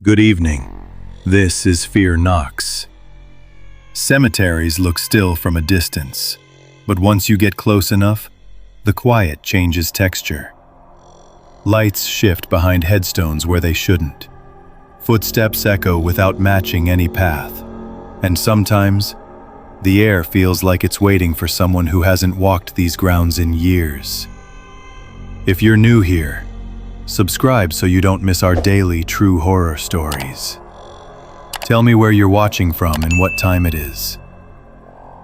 Good evening. This is Fear Knocks. Cemeteries look still from a distance, but once you get close enough, the quiet changes texture. Lights shift behind headstones where they shouldn't. Footsteps echo without matching any path. And sometimes, the air feels like it's waiting for someone who hasn't walked these grounds in years. If you're new here, subscribe so you don't miss our daily true horror stories. Tell me where you're watching from and what time it is.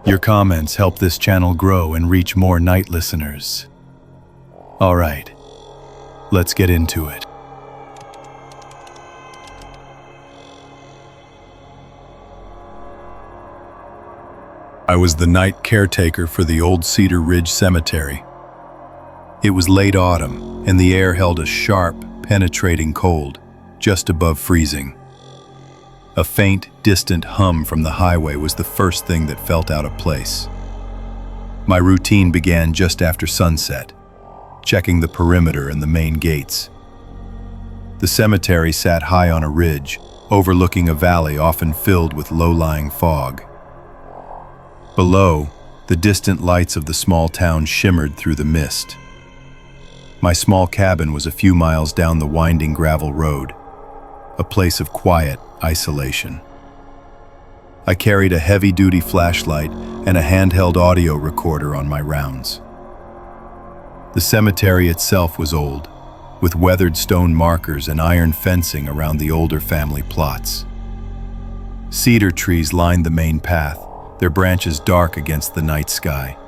Your comments help this channel grow and reach more night listeners. All right, let's get into it. I was the night caretaker for the old Cedar Ridge Cemetery. It was late autumn, and the air held a sharp, penetrating cold, just above freezing. A faint, distant hum from the highway was the first thing that felt out of place. My routine began just after sunset, checking the perimeter and the main gates. The cemetery sat high on a ridge, overlooking a valley often filled with low-lying fog. Below, the distant lights of the small town shimmered through the mist. My small cabin was a few miles down the winding gravel road, a place of quiet isolation. I carried a heavy-duty flashlight and a handheld audio recorder on my rounds. The cemetery itself was old, with weathered stone markers and iron fencing around the older family plots. Cedar trees lined the main path, their branches dark against the night sky.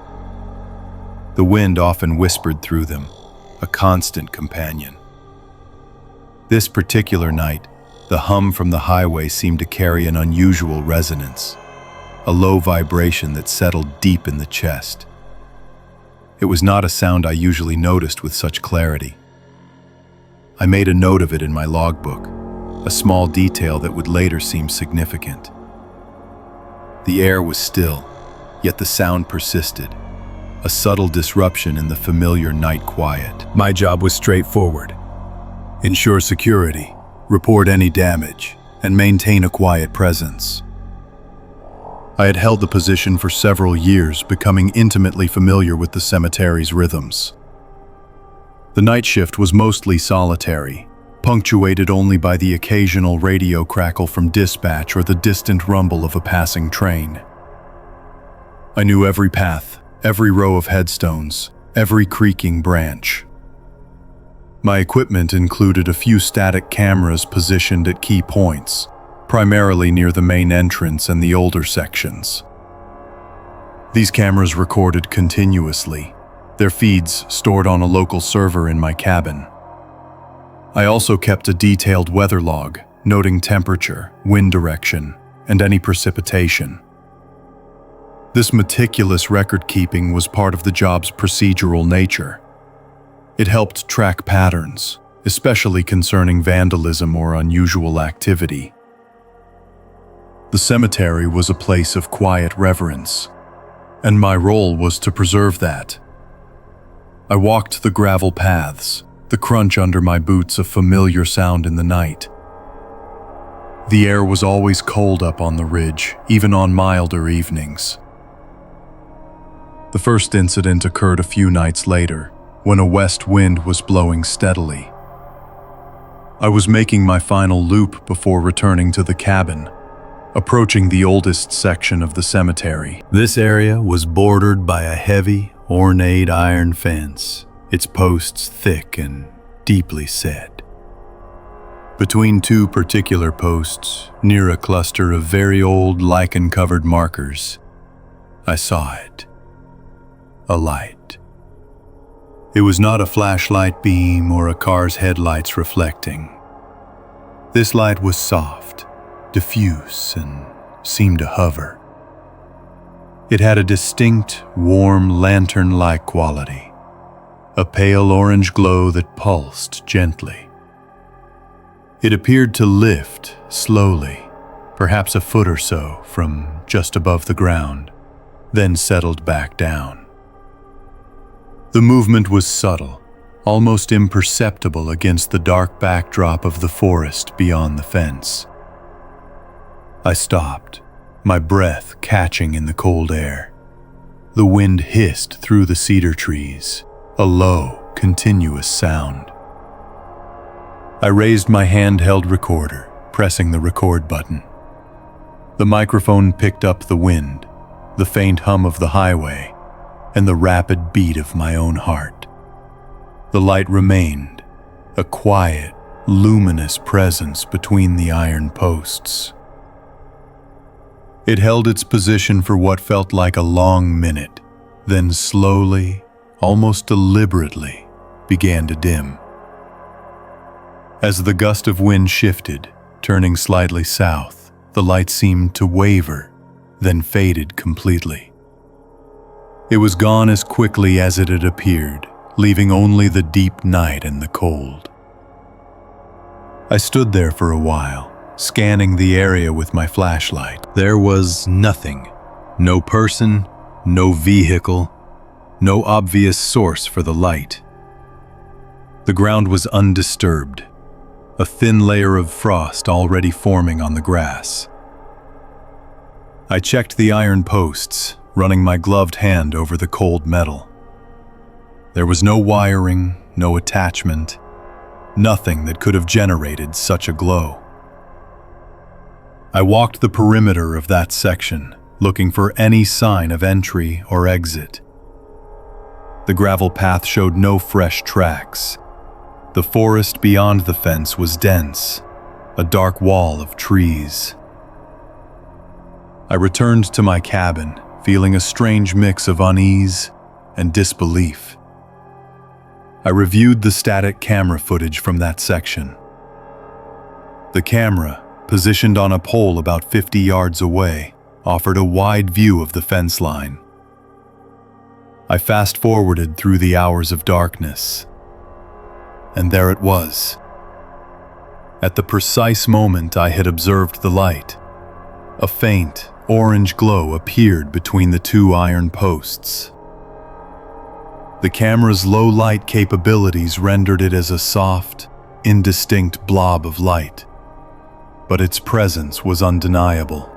The wind often whispered through them, a constant companion. This particular night, the hum from the highway seemed to carry an unusual resonance, a low vibration that settled deep in the chest. It was not a sound I usually noticed with such clarity. I made a note of it in my logbook, a small detail that would later seem significant. The air was still, yet the sound persisted, a subtle disruption in the familiar night quiet. My job was straightforward. Ensure security, report any damage, and maintain a quiet presence. I had held the position for several years, becoming intimately familiar with the cemetery's rhythms. The night shift was mostly solitary, punctuated only by the occasional radio crackle from dispatch or the distant rumble of a passing train. I knew every path, every row of headstones, every creaking branch. My equipment included a few static cameras positioned at key points, primarily near the main entrance and the older sections. These cameras recorded continuously, their feeds stored on a local server in my cabin. I also kept a detailed weather log, noting temperature, wind direction, and any precipitation. This meticulous record-keeping was part of the job's procedural nature. It helped track patterns, especially concerning vandalism or unusual activity. The cemetery was a place of quiet reverence, and my role was to preserve that. I walked the gravel paths, the crunch under my boots a familiar sound in the night. The air was always cold up on the ridge, even on milder evenings. The first incident occurred a few nights later, when a west wind was blowing steadily. I was making my final loop before returning to the cabin, approaching the oldest section of the cemetery. This area was bordered by a heavy, ornate iron fence, its posts thick and deeply set. Between two particular posts, near a cluster of very old lichen-covered markers, I saw it. A light. It was not a flashlight beam or a car's headlights reflecting. This light was soft, diffuse, and seemed to hover. It had a distinct, warm, lantern-like quality, a pale orange glow that pulsed gently. It appeared to lift slowly, perhaps a foot or so from just above the ground, then settled back down. The movement was subtle, almost imperceptible against the dark backdrop of the forest beyond the fence. I stopped, my breath catching in the cold air. The wind hissed through the cedar trees, a low, continuous sound. I raised my handheld recorder, pressing the record button. The microphone picked up the wind, the faint hum of the highway, and the rapid beat of my own heart. The light remained, a quiet, luminous presence between the iron posts. It held its position for what felt like a long minute, then slowly, almost deliberately, began to dim. As the gust of wind shifted, turning slightly south, the light seemed to waver, then faded completely. It was gone as quickly as it had appeared, leaving only the deep night and the cold. I stood there for a while, scanning the area with my flashlight. There was nothing. No person, no vehicle, no obvious source for the light. The ground was undisturbed, a thin layer of frost already forming on the grass. I checked the iron posts, running my gloved hand over the cold metal. There was no wiring, no attachment, nothing that could have generated such a glow. I walked the perimeter of that section, looking for any sign of entry or exit. The gravel path showed no fresh tracks. The forest beyond the fence was dense, a dark wall of trees. I returned to my cabin, feeling a strange mix of unease and disbelief. I reviewed the static camera footage from that section. The camera, positioned on a pole about 50 yards away, offered a wide view of the fence line. I fast-forwarded through the hours of darkness, and there it was. At the precise moment I had observed the light, a faint, orange glow appeared between the two iron posts. The camera's low light capabilities rendered it as a soft, indistinct blob of light, but its presence was undeniable.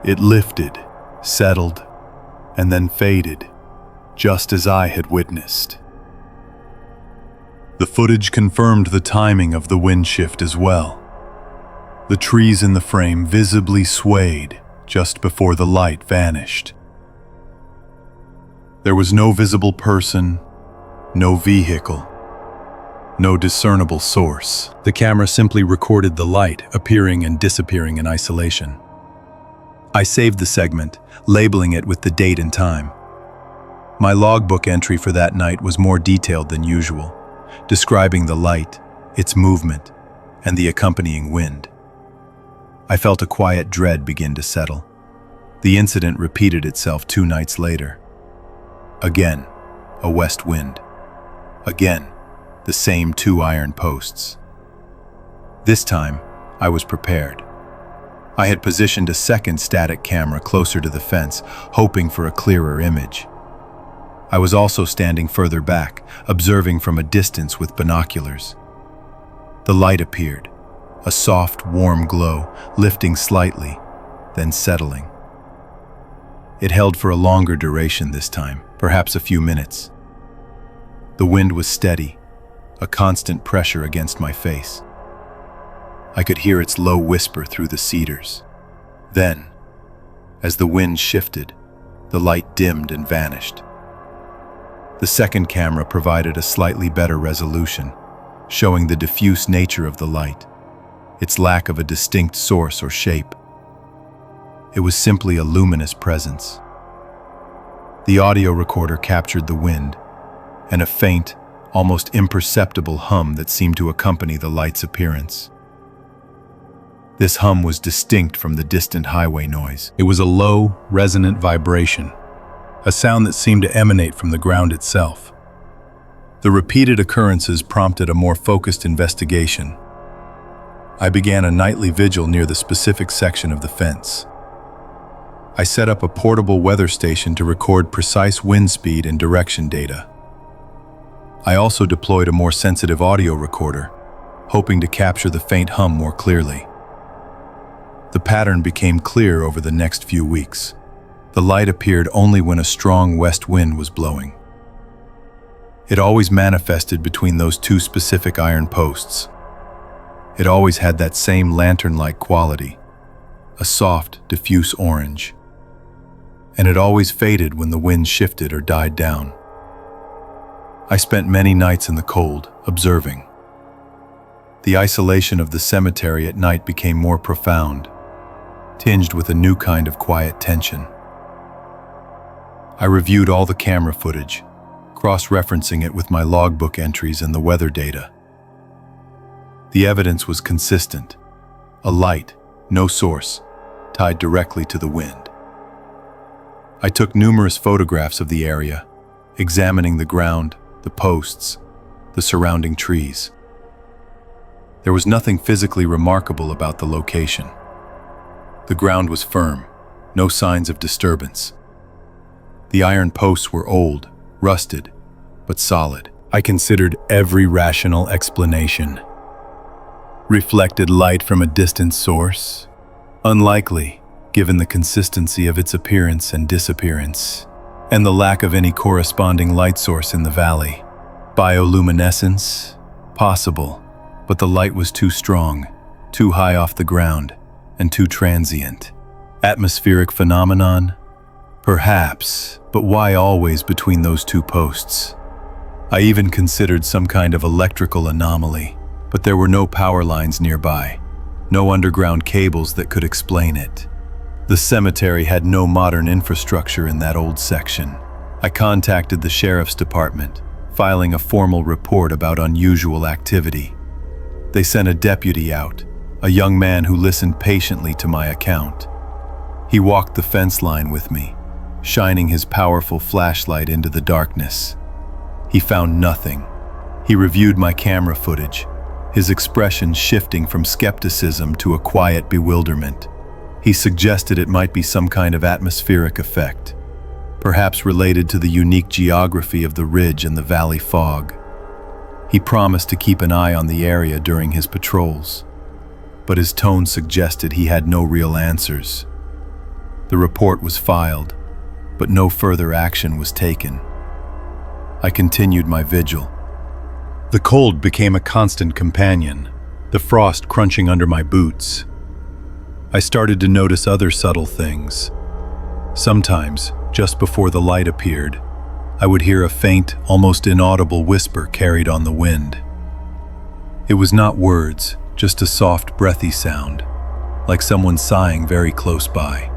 It lifted, settled, and then faded, just as I had witnessed. The footage confirmed the timing of the wind shift as well. The trees in the frame visibly swayed just before the light vanished. There was no visible person, no vehicle, no discernible source. The camera simply recorded the light appearing and disappearing in isolation. I saved the segment, labeling it with the date and time. My logbook entry for that night was more detailed than usual, describing the light, its movement, and the accompanying wind. I felt a quiet dread begin to settle. The incident repeated itself 2 nights later. Again, a west wind. Again, the same 2 iron posts. This time, I was prepared. I had positioned a second static camera closer to the fence, hoping for a clearer image. I was also standing further back, observing from a distance with binoculars. The light appeared, a soft, warm glow, lifting slightly, then settling. It held for a longer duration this time, perhaps a few minutes. The wind was steady, a constant pressure against my face. I could hear its low whisper through the cedars. Then, as the wind shifted, the light dimmed and vanished. The second camera provided a slightly better resolution, showing the diffuse nature of the light, its lack of a distinct source or shape. It was simply a luminous presence. The audio recorder captured the wind, and a faint, almost imperceptible hum that seemed to accompany the light's appearance. This hum was distinct from the distant highway noise. It was a low, resonant vibration, a sound that seemed to emanate from the ground itself. The repeated occurrences prompted a more focused investigation. I began a nightly vigil near the specific section of the fence. I set up a portable weather station to record precise wind speed and direction data. I also deployed a more sensitive audio recorder, hoping to capture the faint hum more clearly. The pattern became clear over the next few weeks. The light appeared only when a strong west wind was blowing. It always manifested between those two specific iron posts. It always had that same lantern-like quality, a soft, diffuse orange. And it always faded when the wind shifted or died down. I spent many nights in the cold, observing. The isolation of the cemetery at night became more profound, tinged with a new kind of quiet tension. I reviewed all the camera footage, cross-referencing it with my logbook entries and the weather data. The evidence was consistent. A light, no source, tied directly to the wind. I took numerous photographs of the area, examining the ground, the posts, the surrounding trees. There was nothing physically remarkable about the location. The ground was firm, no signs of disturbance. The iron posts were old, rusted, but solid. I considered every rational explanation. Reflected light from a distant source? Unlikely, given the consistency of its appearance and disappearance, and the lack of any corresponding light source in the valley. Bioluminescence? Possible, but the light was too strong, too high off the ground, and too transient. Atmospheric phenomenon? Perhaps, but why always between those two posts? I even considered some kind of electrical anomaly, but there were no power lines nearby, no underground cables that could explain it. The cemetery had no modern infrastructure in that old section. I contacted the sheriff's department, filing a formal report about unusual activity. They sent a deputy out, a young man who listened patiently to my account. He walked the fence line with me, shining his powerful flashlight into the darkness. He found nothing. He reviewed my camera footage, his expression shifting from skepticism to a quiet bewilderment. He suggested it might be some kind of atmospheric effect, perhaps related to the unique geography of the ridge and the valley fog. He promised to keep an eye on the area during his patrols, but his tone suggested he had no real answers. The report was filed, but no further action was taken. I continued my vigil. The cold became a constant companion, the frost crunching under my boots. I started to notice other subtle things. Sometimes, just before the light appeared, I would hear a faint, almost inaudible whisper carried on the wind. It was not words, just a soft, breathy sound, like someone sighing very close by.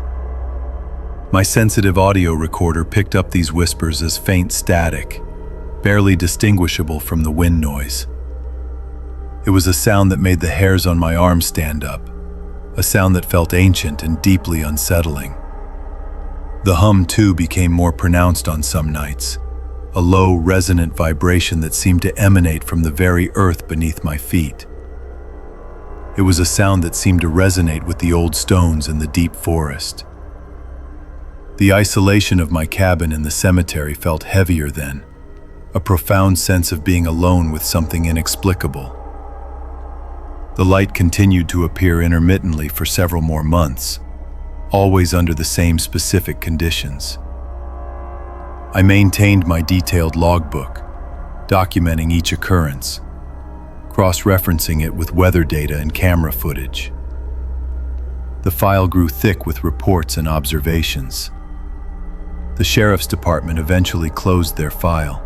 My sensitive audio recorder picked up these whispers as faint static, barely distinguishable from the wind noise. It was a sound that made the hairs on my arms stand up, a sound that felt ancient and deeply unsettling. The hum, too, became more pronounced on some nights, a low, resonant vibration that seemed to emanate from the very earth beneath my feet. It was a sound that seemed to resonate with the old stones in the deep forest. The isolation of my cabin in the cemetery felt heavier then, a profound sense of being alone with something inexplicable. The light continued to appear intermittently for several more months, always under the same specific conditions. I maintained my detailed logbook, documenting each occurrence, cross-referencing it with weather data and camera footage. The file grew thick with reports and observations. The sheriff's department eventually closed their file,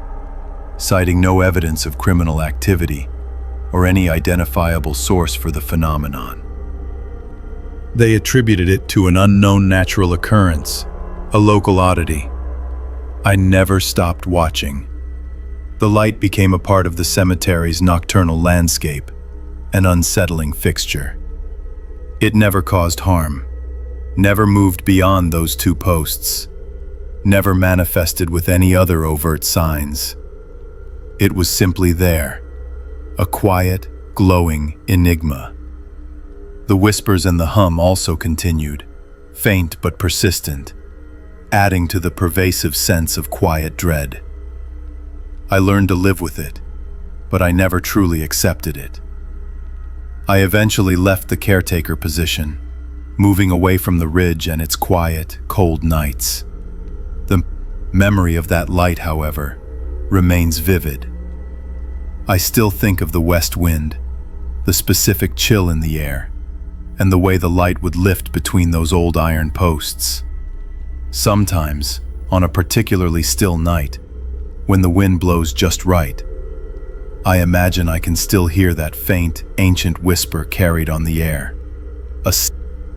citing no evidence of criminal activity or any identifiable source for the phenomenon. They attributed it to an unknown natural occurrence, a local oddity. I never stopped watching. The light became a part of the cemetery's nocturnal landscape, an unsettling fixture. It never caused harm, never moved beyond those two posts, never manifested with any other overt signs. It was simply there, a quiet, glowing enigma. The whispers and the hum also continued, faint but persistent, adding to the pervasive sense of quiet dread. I learned to live with it, but I never truly accepted it. I eventually left the caretaker position, moving away from the ridge and its quiet, cold nights. The memory of that light, however, remains vivid. I still think of the west wind, the specific chill in the air, and the way the light would lift between those old iron posts. Sometimes, on a particularly still night, when the wind blows just right, I imagine I can still hear that faint, ancient whisper carried on the air, a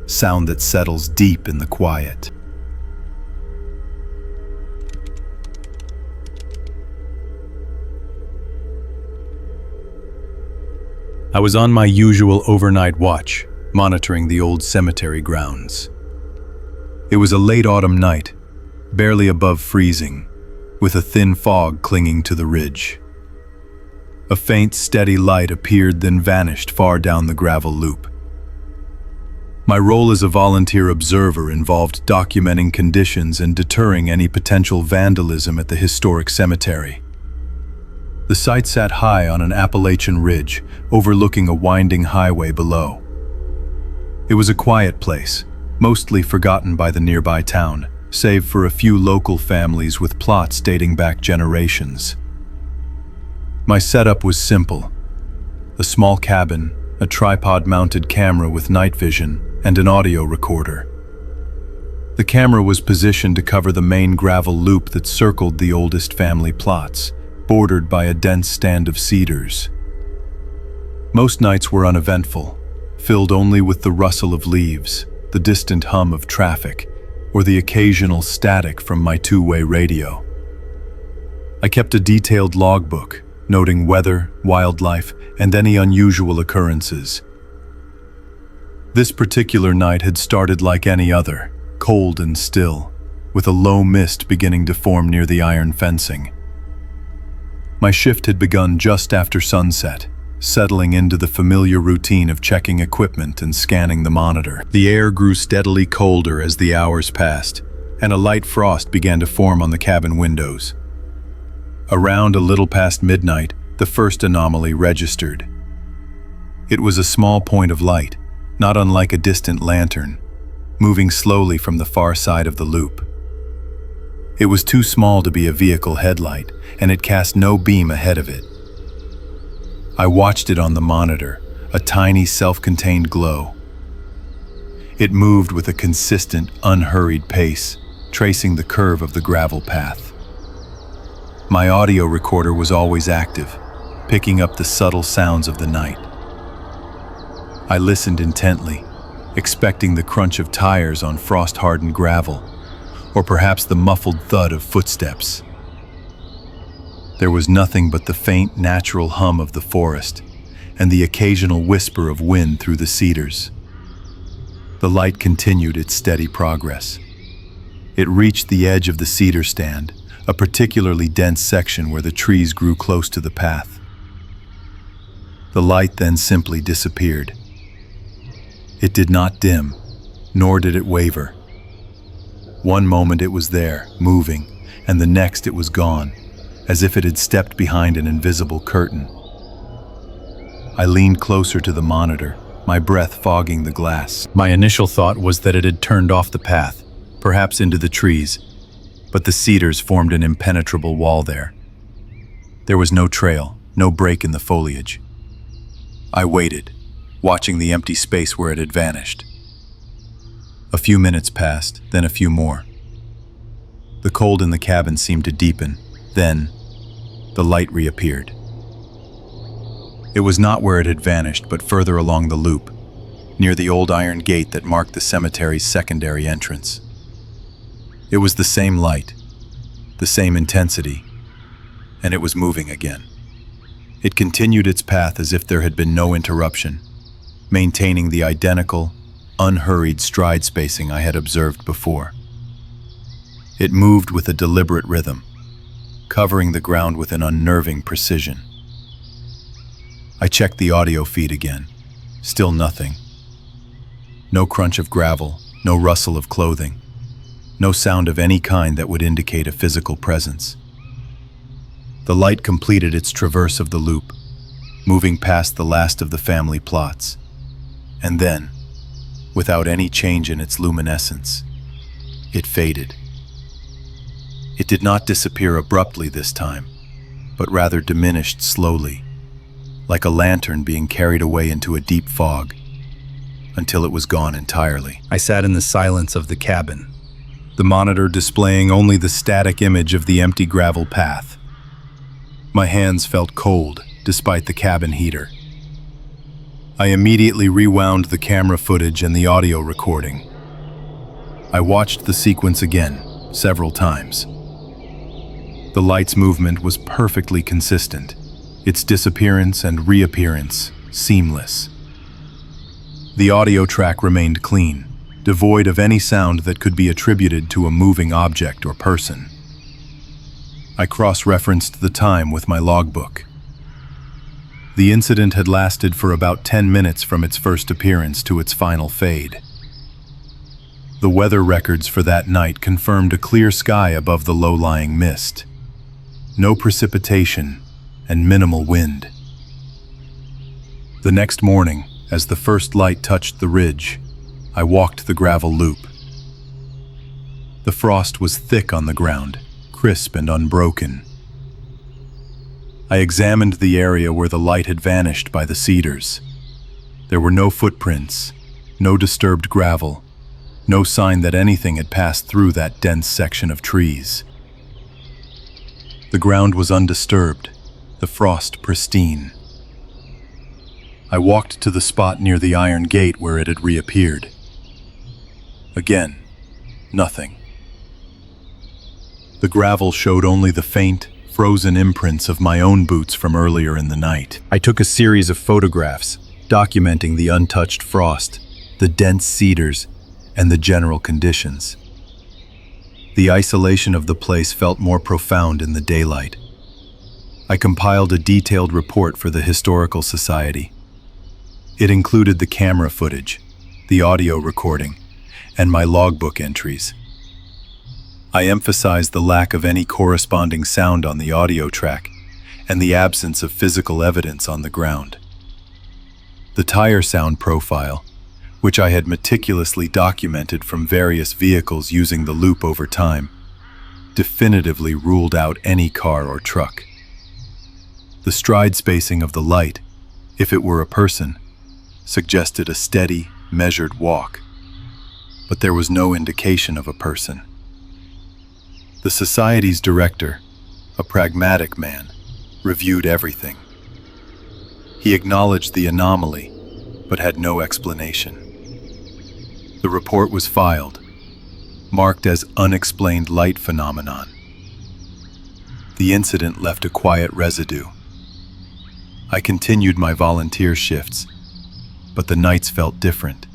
sound that settles deep in the quiet. I was on my usual overnight watch, monitoring the old cemetery grounds. It was a late autumn night, barely above freezing, with a thin fog clinging to the ridge. A faint, steady light appeared then vanished far down the gravel loop. My role as a volunteer observer involved documenting conditions and deterring any potential vandalism at the historic cemetery. The site sat high on an Appalachian ridge, overlooking a winding highway below. It was a quiet place, mostly forgotten by the nearby town, save for a few local families with plots dating back generations. My setup was simple: a small cabin, a tripod-mounted camera with night vision, and an audio recorder. The camera was positioned to cover the main gravel loop that circled the oldest family plots, bordered by a dense stand of cedars. Most nights were uneventful, filled only with the rustle of leaves, the distant hum of traffic, or the occasional static from my two-way radio. I kept a detailed logbook, noting weather, wildlife, and any unusual occurrences. This particular night had started like any other, cold and still, with a low mist beginning to form near the iron fencing. My shift had begun just after sunset, settling into the familiar routine of checking equipment and scanning the monitor. The air grew steadily colder as the hours passed, and a light frost began to form on the cabin windows. Around a little past midnight, the first anomaly registered. It was a small point of light, not unlike a distant lantern, moving slowly from the far side of the loop. It was too small to be a vehicle headlight, and it cast no beam ahead of it. I watched it on the monitor, a tiny self-contained glow. It moved with a consistent, unhurried pace, tracing the curve of the gravel path. My audio recorder was always active, picking up the subtle sounds of the night. I listened intently, expecting the crunch of tires on frost-hardened gravel, or perhaps the muffled thud of footsteps. There was nothing but the faint, natural hum of the forest and the occasional whisper of wind through the cedars. The light continued its steady progress. It reached the edge of the cedar stand, a particularly dense section where the trees grew close to the path. The light then simply disappeared. It did not dim, nor did it waver. One moment it was there, moving, and the next it was gone, as if it had stepped behind an invisible curtain. I leaned closer to the monitor, my breath fogging the glass. My initial thought was that it had turned off the path, perhaps into the trees, but the cedars formed an impenetrable wall there. There was no trail, no break in the foliage. I waited, watching the empty space where it had vanished. A few minutes passed, then a few more. The cold in the cabin seemed to deepen. Then, the light reappeared. It was not where it had vanished, but further along the loop, near the old iron gate that marked the cemetery's secondary entrance. It was the same light, the same intensity, and it was moving again. It continued its path as if there had been no interruption, maintaining the identical, unhurried stride spacing I had observed before. It moved with a deliberate rhythm, covering the ground with an unnerving precision. I checked the audio feed again. Still nothing. No crunch of gravel, no rustle of clothing, no sound of any kind that would indicate a physical presence. The light completed its traverse of the loop, moving past the last of the family plots. And then, without any change in its luminescence, it faded. It did not disappear abruptly this time, but rather diminished slowly, like a lantern being carried away into a deep fog, until it was gone entirely. I sat in the silence of the cabin, the monitor displaying only the static image of the empty gravel path. My hands felt cold, despite the cabin heater. I immediately rewound the camera footage and the audio recording. I watched the sequence again, several times. The light's movement was perfectly consistent, its disappearance and reappearance seamless. The audio track remained clean, devoid of any sound that could be attributed to a moving object or person. I cross-referenced the time with my logbook. The incident had lasted for about 10 minutes from its first appearance to its final fade. The weather records for that night confirmed a clear sky above the low-lying mist. No precipitation and minimal wind. The next morning, as the first light touched the ridge, I walked the gravel loop. The frost was thick on the ground, crisp and unbroken. I examined the area where the light had vanished by the cedars. There were no footprints, no disturbed gravel, no sign that anything had passed through that dense section of trees. The ground was undisturbed, the frost pristine. I walked to the spot near the iron gate where it had reappeared. Again, nothing. The gravel showed only the faint, frozen imprints of my own boots from earlier in the night. I took a series of photographs, documenting the untouched frost, the dense cedars, and the general conditions. The isolation of the place felt more profound in the daylight. I compiled a detailed report for the Historical Society. It included the camera footage, the audio recording, and my logbook entries. I emphasized the lack of any corresponding sound on the audio track and the absence of physical evidence on the ground. The tire sound profile, which I had meticulously documented from various vehicles using the loop over time, definitively ruled out any car or truck. The stride spacing of the light, if it were a person, suggested a steady, measured walk, but there was no indication of a person. The Society's director, a pragmatic man, reviewed everything. He acknowledged the anomaly, but had no explanation. The report was filed, marked as unexplained light phenomenon. The incident left a quiet residue. I continued my volunteer shifts, but the nights felt different.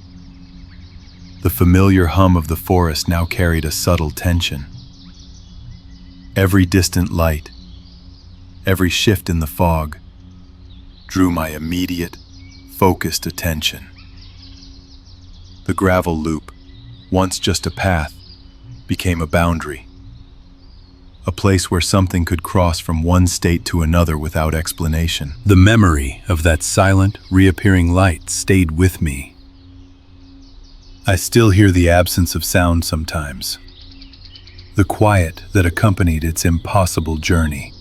The familiar hum of the forest now carried a subtle tension. Every distant light, every shift in the fog, drew my immediate, focused attention. The gravel loop, once just a path, became a boundary. A place where something could cross from one state to another without explanation. The memory of that silent, reappearing light stayed with me. I still hear the absence of sound sometimes, the quiet that accompanied its impossible journey.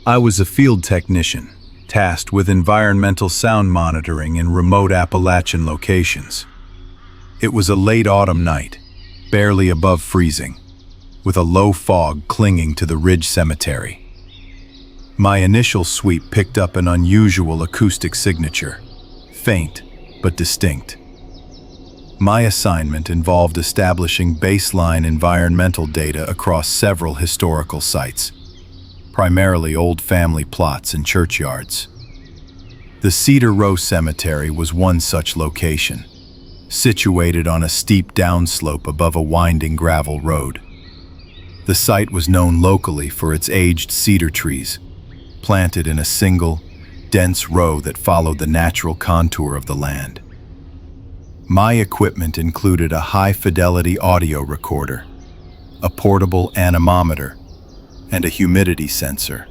I was a field technician, tasked with environmental sound monitoring in remote Appalachian locations. It was a late autumn night, barely above freezing, with a low fog clinging to the Ridge Cemetery. My initial sweep picked up an unusual acoustic signature, faint but distinct. My assignment involved establishing baseline environmental data across several historical sites, primarily old family plots and churchyards. The Cedar Row Cemetery was one such location, situated on a steep downslope above a winding gravel road. The site was known locally for its aged cedar trees, planted in a single, dense row that followed the natural contour of the land. My equipment included a high-fidelity audio recorder, a portable anemometer, and a humidity sensor,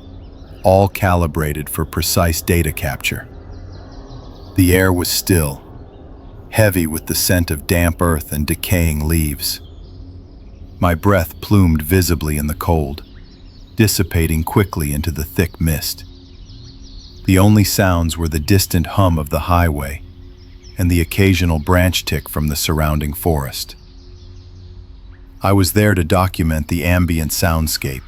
all calibrated for precise data capture. The air was still, heavy with the scent of damp earth and decaying leaves. My breath plumed visibly in the cold, dissipating quickly into the thick mist. The only sounds were the distant hum of the highway and the occasional branch tick from the surrounding forest. I was there to document the ambient soundscape,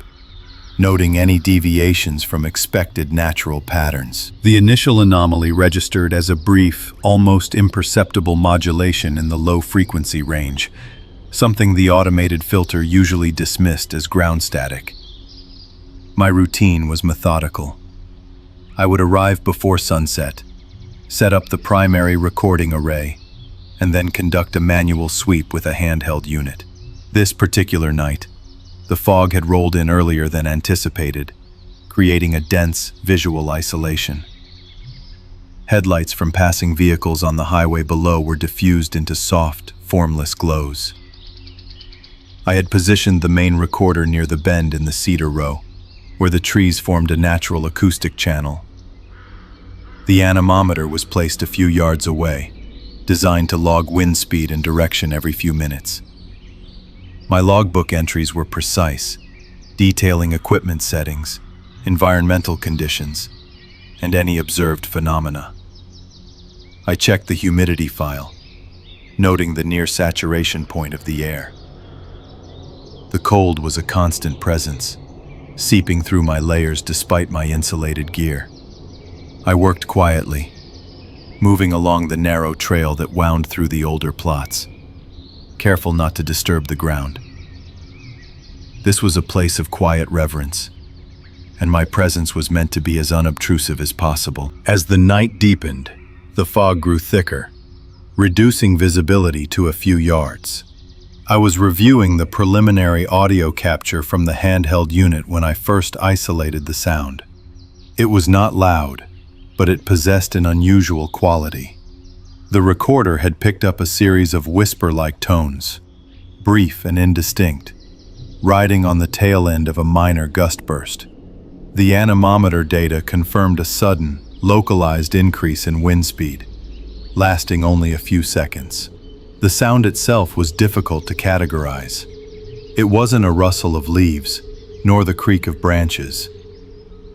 noting any deviations from expected natural patterns. The initial anomaly registered as a brief, almost imperceptible modulation in the low frequency range, something the automated filter usually dismissed as ground static. My routine was methodical. I would arrive before sunset, set up the primary recording array, and then conduct a manual sweep with a handheld unit. This particular night, the fog had rolled in earlier than anticipated, creating a dense visual isolation. Headlights from passing vehicles on the highway below were diffused into soft, formless glows. I had positioned the main recorder near the bend in the cedar row, where the trees formed a natural acoustic channel. The anemometer was placed a few yards away, designed to log wind speed and direction every few minutes. My logbook entries were precise, detailing equipment settings, environmental conditions, and any observed phenomena. I checked the humidity file, noting the near saturation point of the air. The cold was a constant presence, seeping through my layers despite my insulated gear. I worked quietly, moving along the narrow trail that wound through the older plots, careful not to disturb the ground. This was a place of quiet reverence, and my presence was meant to be as unobtrusive as possible. As the night deepened, the fog grew thicker, reducing visibility to a few yards. I was reviewing the preliminary audio capture from the handheld unit when I first isolated the sound. It was not loud, but it possessed an unusual quality. The recorder had picked up a series of whisper-like tones, brief and indistinct, riding on the tail end of a minor gust burst. The anemometer data confirmed a sudden, localized increase in wind speed, lasting only a few seconds. The sound itself was difficult to categorize. It wasn't a rustle of leaves, nor the creak of branches.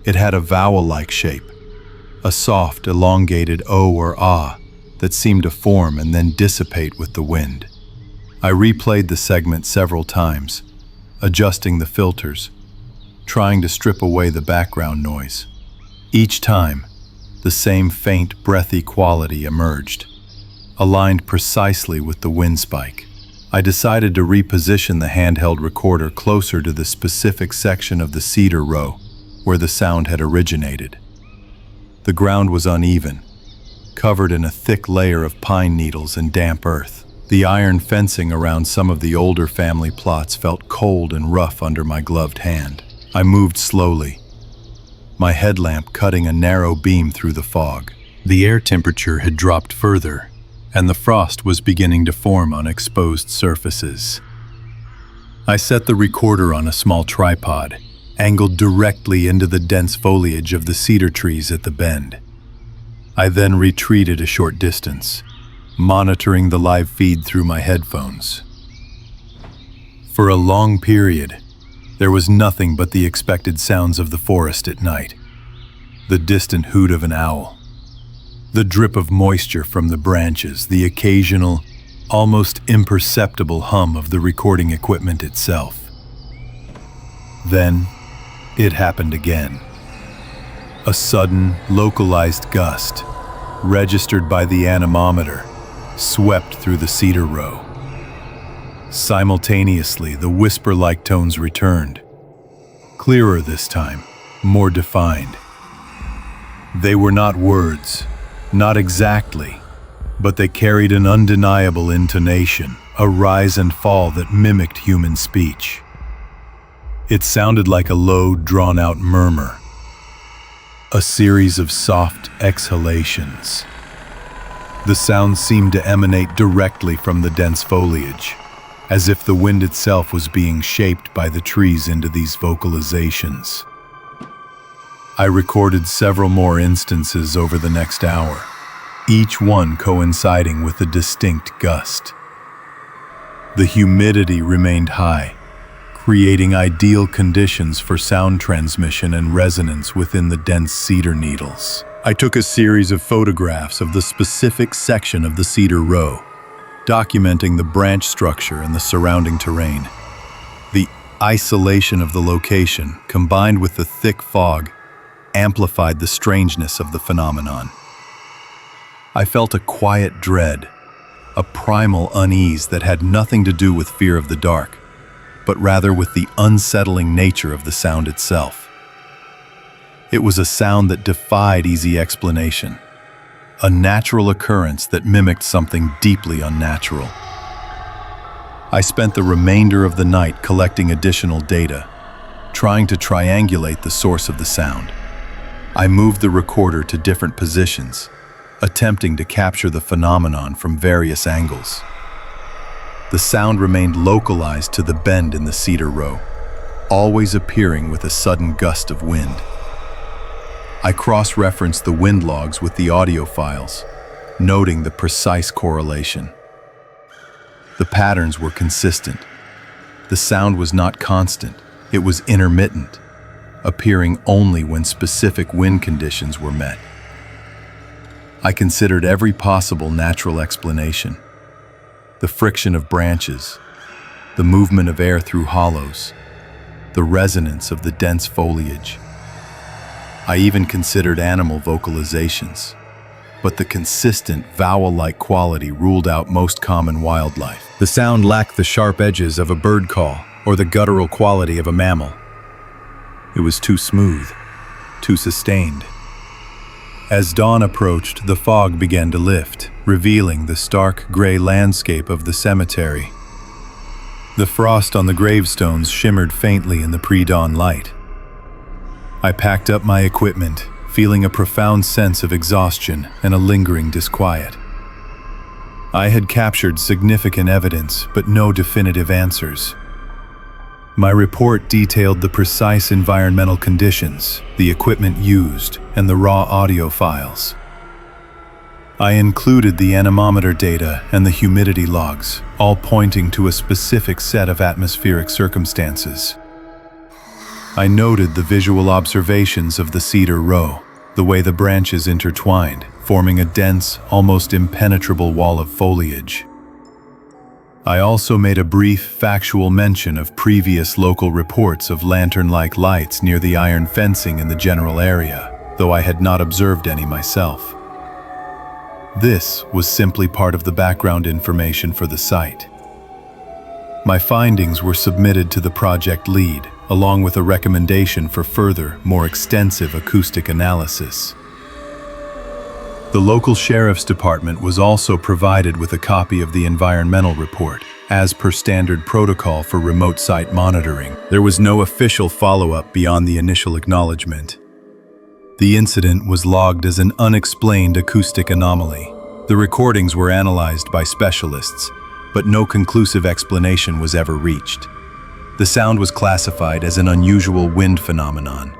It had a vowel-like shape, a soft, elongated O or ah that seemed to form and then dissipate with the wind. I replayed the segment several times, adjusting the filters, trying to strip away the background noise. Each time, the same faint, breathy quality emerged, aligned precisely with the wind spike. I decided to reposition the handheld recorder closer to the specific section of the cedar row where the sound had originated. The ground was uneven, covered in a thick layer of pine needles and damp earth. The iron fencing around some of the older family plots felt cold and rough under my gloved hand. I moved slowly, my headlamp cutting a narrow beam through the fog. The air temperature had dropped further, and the frost was beginning to form on exposed surfaces. I set the recorder on a small tripod, angled directly into the dense foliage of the cedar trees at the bend. I then retreated a short distance, monitoring the live feed through my headphones. For a long period, there was nothing but the expected sounds of the forest at night. The distant hoot of an owl, the drip of moisture from the branches, the occasional, almost imperceptible hum of the recording equipment itself. Then, it happened again. A sudden, localized gust, registered by the anemometer, swept through the cedar row. Simultaneously, the whisper-like tones returned. Clearer this time, more defined. They were not words, not exactly, but they carried an undeniable intonation, a rise and fall that mimicked human speech. It sounded like a low, drawn-out murmur, a series of soft exhalations. The sound seemed to emanate directly from the dense foliage, as if the wind itself was being shaped by the trees into these vocalizations. I recorded several more instances over the next hour, each one coinciding with a distinct gust. The humidity remained high, creating ideal conditions for sound transmission and resonance within the dense cedar needles. I took a series of photographs of the specific section of the cedar row, documenting the branch structure and the surrounding terrain. The isolation of the location, combined with the thick fog, amplified the strangeness of the phenomenon. I felt a quiet dread, a primal unease that had nothing to do with fear of the dark, but rather with the unsettling nature of the sound itself. It was a sound that defied easy explanation, a natural occurrence that mimicked something deeply unnatural. I spent the remainder of the night collecting additional data, trying to triangulate the source of the sound. I moved the recorder to different positions, attempting to capture the phenomenon from various angles. The sound remained localized to the bend in the cedar row, always appearing with a sudden gust of wind. I cross-referenced the wind logs with the audio files, noting the precise correlation. The patterns were consistent. The sound was not constant, it was intermittent, appearing only when specific wind conditions were met. I considered every possible natural explanation: the friction of branches, the movement of air through hollows, the resonance of the dense foliage. I even considered animal vocalizations, but the consistent vowel-like quality ruled out most common wildlife. The sound lacked the sharp edges of a bird call or the guttural quality of a mammal. It was too smooth, too sustained. As dawn approached, the fog began to lift, revealing the stark gray landscape of the cemetery. The frost on the gravestones shimmered faintly in the pre-dawn light. I packed up my equipment, feeling a profound sense of exhaustion and a lingering disquiet. I had captured significant evidence, but no definitive answers. My report detailed the precise environmental conditions, the equipment used, and the raw audio files. I included the anemometer data and the humidity logs, all pointing to a specific set of atmospheric circumstances. I noted the visual observations of the cedar row, the way the branches intertwined, forming a dense, almost impenetrable wall of foliage. I also made a brief, factual mention of previous local reports of lantern-like lights near the iron fencing in the general area, though I had not observed any myself. This was simply part of the background information for the site. My findings were submitted to the project lead, along with a recommendation for further, more extensive acoustic analysis. The local sheriff's department was also provided with a copy of the environmental report, as per standard protocol for remote site monitoring. There was no official follow-up beyond the initial acknowledgement. The incident was logged as an unexplained acoustic anomaly. The recordings were analyzed by specialists, but no conclusive explanation was ever reached. The sound was classified as an unusual wind phenomenon,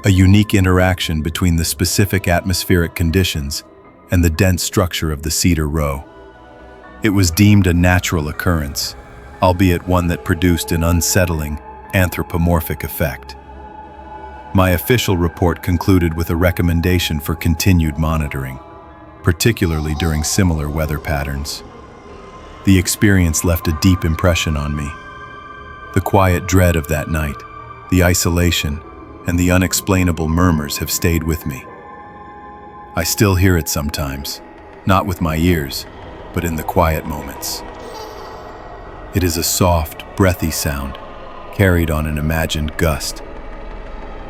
a unique interaction between the specific atmospheric conditions and the dense structure of the cedar row. It was deemed a natural occurrence, albeit one that produced an unsettling, anthropomorphic effect. My official report concluded with a recommendation for continued monitoring, particularly during similar weather patterns. The experience left a deep impression on me. The quiet dread of that night, the isolation, and the unexplainable murmurs have stayed with me. I still hear it sometimes, not with my ears, but in the quiet moments. It is a soft, breathy sound, carried on an imagined gust.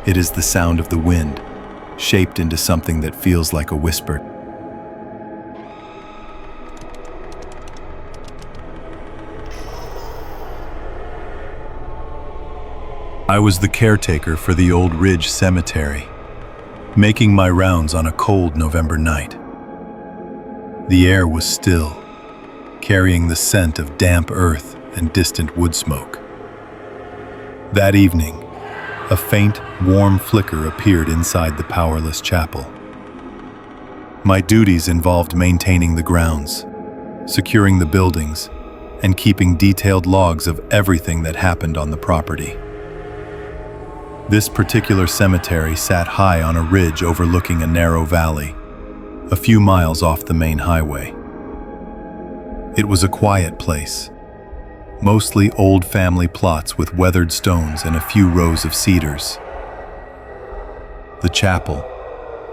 It is the sound of the wind, shaped into something that feels like a whisper. I was the caretaker for the Old Ridge Cemetery, making my rounds on a cold November night. The air was still, carrying the scent of damp earth and distant wood smoke. That evening, a faint, warm flicker appeared inside the powerless chapel. My duties involved maintaining the grounds, securing the buildings, and keeping detailed logs of everything that happened on the property. This particular cemetery sat high on a ridge overlooking a narrow valley, a few miles off the main highway. It was a quiet place, mostly old family plots with weathered stones and a few rows of cedars. The chapel,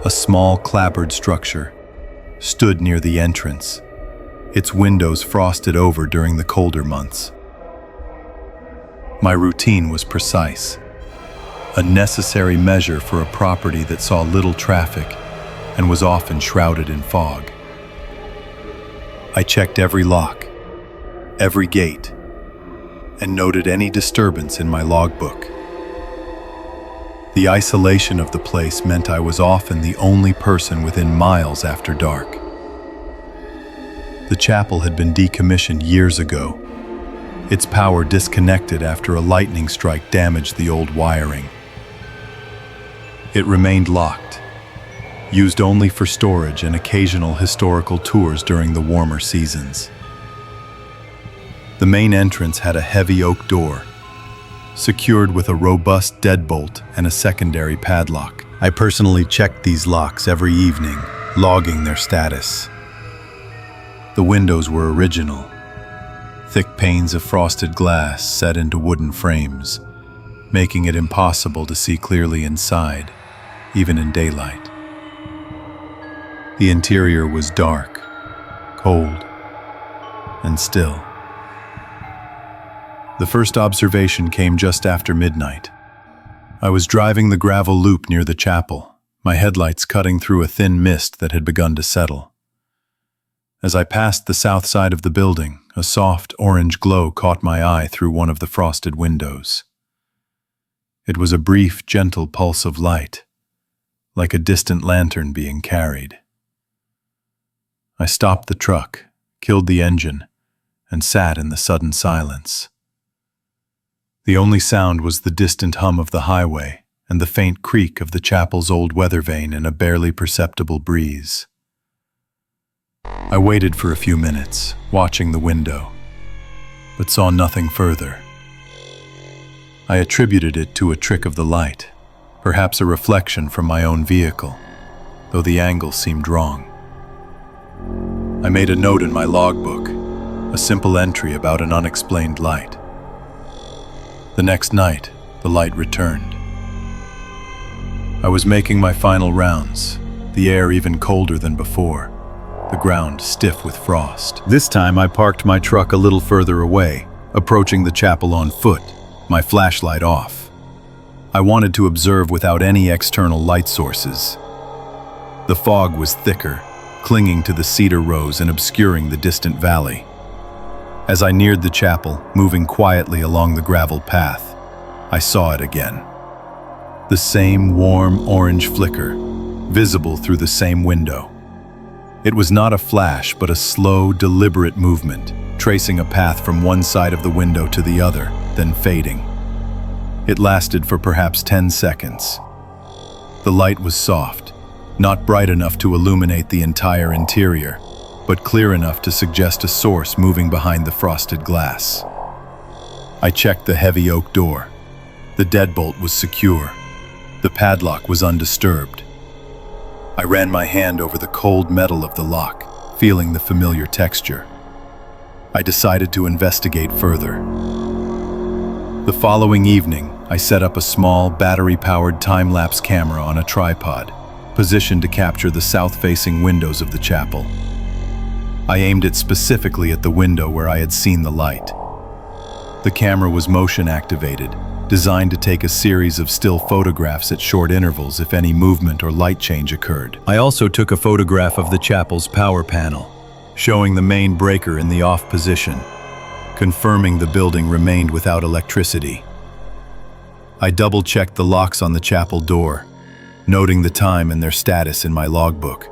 a small clapboard structure, stood near the entrance, its windows frosted over during the colder months. My routine was precise, a necessary measure for a property that saw little traffic and was often shrouded in fog. I checked every lock, every gate, and noted any disturbance in my logbook. The isolation of the place meant I was often the only person within miles after dark. The chapel had been decommissioned years ago, its power disconnected after a lightning strike damaged the old wiring. It remained locked, used only for storage and occasional historical tours during the warmer seasons. The main entrance had a heavy oak door, secured with a robust deadbolt and a secondary padlock. I personally checked these locks every evening, logging their status. The windows were original, thick panes of frosted glass set into wooden frames, making it impossible to see clearly inside, even in daylight. The interior was dark, cold, and still. The first observation came just after midnight. I was driving the gravel loop near the chapel, my headlights cutting through a thin mist that had begun to settle. As I passed the south side of the building, a soft orange glow caught my eye through one of the frosted windows. It was a brief, gentle pulse of light, like a distant lantern being carried. I stopped the truck, killed the engine, and sat in the sudden silence. The only sound was the distant hum of the highway and the faint creak of the chapel's old weather vane in a barely perceptible breeze. I waited for a few minutes, watching the window, but saw nothing further. I attributed it to a trick of the light, perhaps a reflection from my own vehicle, though the angle seemed wrong. I made a note in my logbook, a simple entry about an unexplained light. The next night, the light returned. I was making my final rounds, the air even colder than before, the ground stiff with frost. This time I parked my truck a little further away, approaching the chapel on foot, my flashlight off. I wanted to observe without any external light sources. The fog was thicker, clinging to the cedar rows and obscuring the distant valley. As I neared the chapel, moving quietly along the gravel path, I saw it again. The same warm orange flicker, visible through the same window. It was not a flash, but a slow, deliberate movement, tracing a path from one side of the window to the other, then fading. It lasted for perhaps 10 seconds. The light was soft, not bright enough to illuminate the entire interior, but clear enough to suggest a source moving behind the frosted glass. I checked the heavy oak door. The deadbolt was secure. The padlock was undisturbed. I ran my hand over the cold metal of the lock, feeling the familiar texture. I decided to investigate further. The following evening, I set up a small, battery-powered time-lapse camera on a tripod, positioned to capture the south-facing windows of the chapel. I aimed it specifically at the window where I had seen the light. The camera was motion-activated, designed to take a series of still photographs at short intervals if any movement or light change occurred. I also took a photograph of the chapel's power panel, showing the main breaker in the off position, confirming the building remained without electricity. I double-checked the locks on the chapel door, noting the time and their status in my logbook.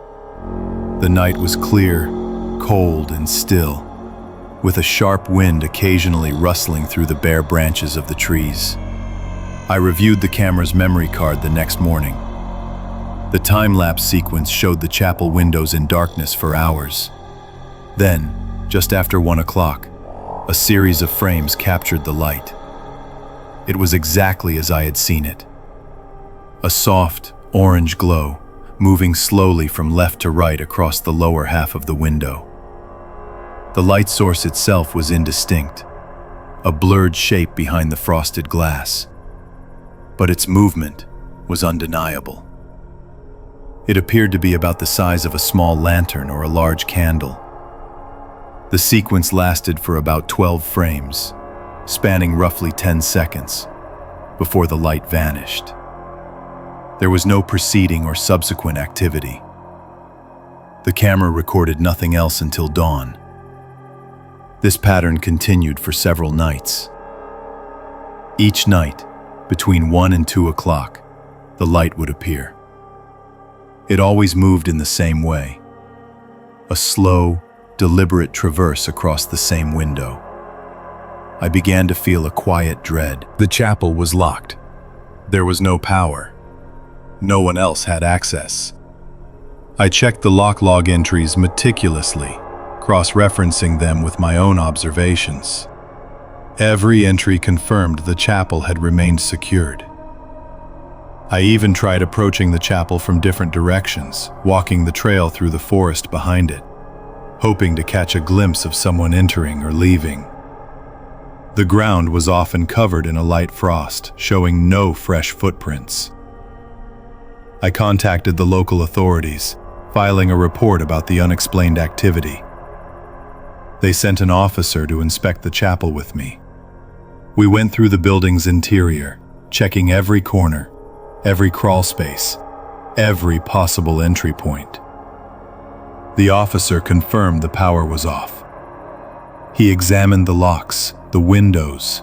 The night was clear, cold and still, with a sharp wind occasionally rustling through the bare branches of the trees. I reviewed the camera's memory card the next morning. The time-lapse sequence showed the chapel windows in darkness for hours. Then, just after 1 o'clock, a series of frames captured the light. It was exactly as I had seen it. A soft, orange glow, moving slowly from left to right across the lower half of the window. The light source itself was indistinct, a blurred shape behind the frosted glass. But its movement was undeniable. It appeared to be about the size of a small lantern or a large candle. The sequence lasted for about 12 frames, spanning roughly 10 seconds, before the light vanished. There was no preceding or subsequent activity. The camera recorded nothing else until dawn. This pattern continued for several nights. Each night, between 1 and 2 o'clock, the light would appear. It always moved in the same way, a slow, deliberate traverse across the same window. I began to feel a quiet dread. The chapel was locked. There was no power. No one else had access. I checked the lock log entries meticulously, cross-referencing them with my own observations. Every entry confirmed the chapel had remained secured. I even tried approaching the chapel from different directions, walking the trail through the forest behind it, hoping to catch a glimpse of someone entering or leaving. The ground was often covered in a light frost, showing no fresh footprints. I contacted the local authorities, filing a report about the unexplained activity. They sent an officer to inspect the chapel with me. We went through the building's interior, checking every corner, every crawl space, every possible entry point. The officer confirmed the power was off. He examined the locks, the windows,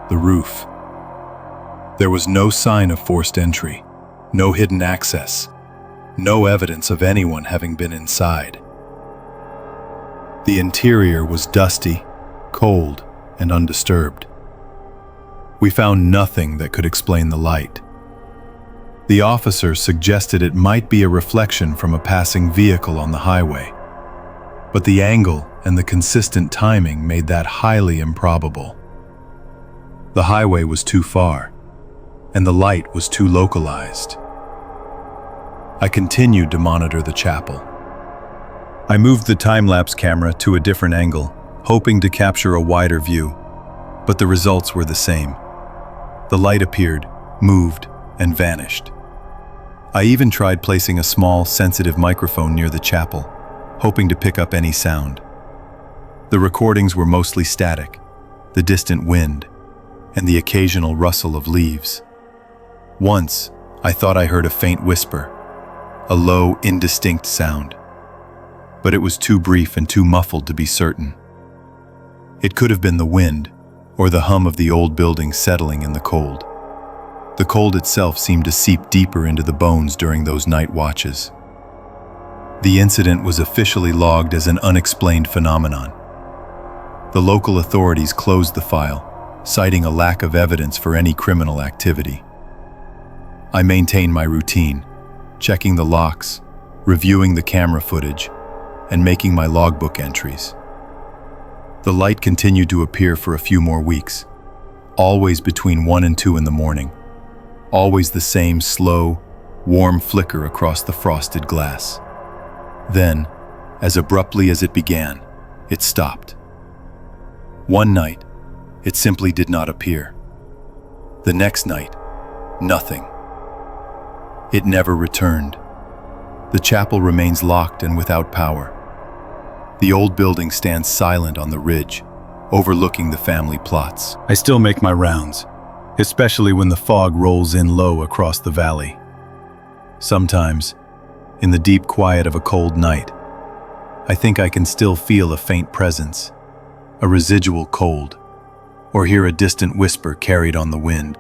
the roof. There was no sign of forced entry, no hidden access, no evidence of anyone having been inside. The interior was dusty, cold, and undisturbed. We found nothing that could explain the light. The officer suggested it might be a reflection from a passing vehicle on the highway, but the angle and the consistent timing made that highly improbable. The highway was too far, and the light was too localized. I continued to monitor the chapel. I moved the time-lapse camera to a different angle, hoping to capture a wider view, but the results were the same. The light appeared, moved, and vanished. I even tried placing a small, sensitive microphone near the chapel, hoping to pick up any sound. The recordings were mostly static, the distant wind, and the occasional rustle of leaves. Once, I thought I heard a faint whisper, a low, indistinct sound, but it was too brief and too muffled to be certain. It could have been the wind, or the hum of the old building settling in the cold. The cold itself seemed to seep deeper into the bones during those night watches. The incident was officially logged as an unexplained phenomenon. The local authorities closed the file, citing a lack of evidence for any criminal activity. I maintained my routine, checking the locks, reviewing the camera footage, and making my logbook entries. The light continued to appear for a few more weeks, always between 1 and 2 in the morning. Always the same slow, warm flicker across the frosted glass. Then, as abruptly as it began, it stopped. One night, it simply did not appear. The next night, nothing. It never returned. The chapel remains locked and without power. The old building stands silent on the ridge, overlooking the family plots. I still make my rounds, especially when the fog rolls in low across the valley. Sometimes, in the deep quiet of a cold night, I think I can still feel a faint presence, a residual cold, or hear a distant whisper carried on the wind.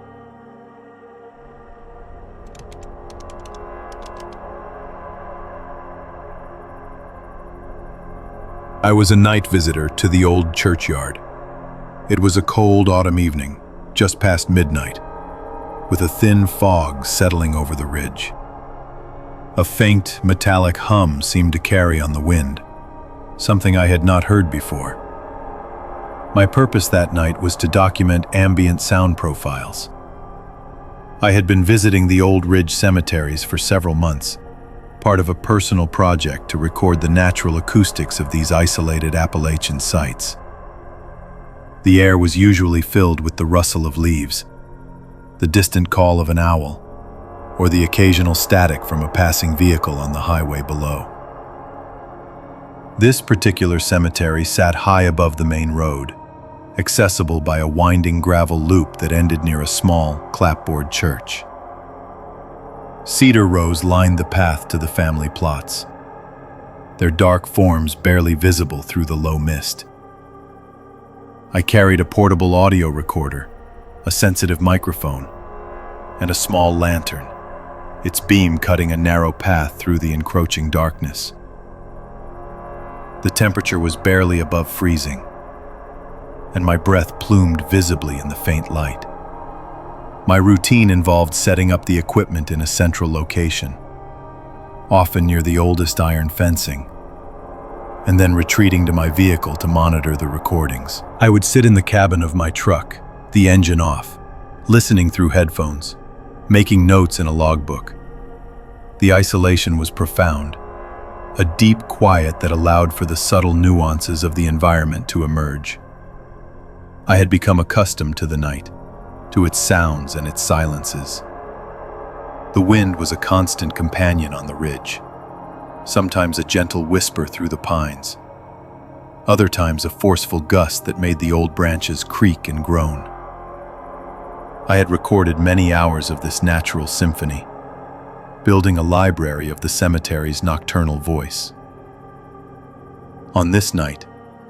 I was a night visitor to the old churchyard. It was a cold autumn evening, just past midnight, with a thin fog settling over the ridge. A faint, metallic hum seemed to carry on the wind, something I had not heard before. My purpose that night was to document ambient sound profiles. I had been visiting the old ridge cemeteries for several months, part of a personal project to record the natural acoustics of these isolated Appalachian sites. The air was usually filled with the rustle of leaves, the distant call of an owl, or the occasional static from a passing vehicle on the highway below. This particular cemetery sat high above the main road, accessible by a winding gravel loop that ended near a small, clapboard church. Cedar rows lined the path to the family plots, their dark forms barely visible through the low mist. I carried a portable audio recorder, a sensitive microphone, and a small lantern, its beam cutting a narrow path through the encroaching darkness. The temperature was barely above freezing, and my breath plumed visibly in the faint light. My routine involved setting up the equipment in a central location, often near the oldest iron fencing, and then retreating to my vehicle to monitor the recordings. I would sit in the cabin of my truck, the engine off, listening through headphones, making notes in a logbook. The isolation was profound, a deep quiet that allowed for the subtle nuances of the environment to emerge. I had become accustomed to the night, to its sounds and its silences. The wind was a constant companion on the ridge, sometimes a gentle whisper through the pines, other times a forceful gust that made the old branches creak and groan. I had recorded many hours of this natural symphony, building a library of the cemetery's nocturnal voice. On this night,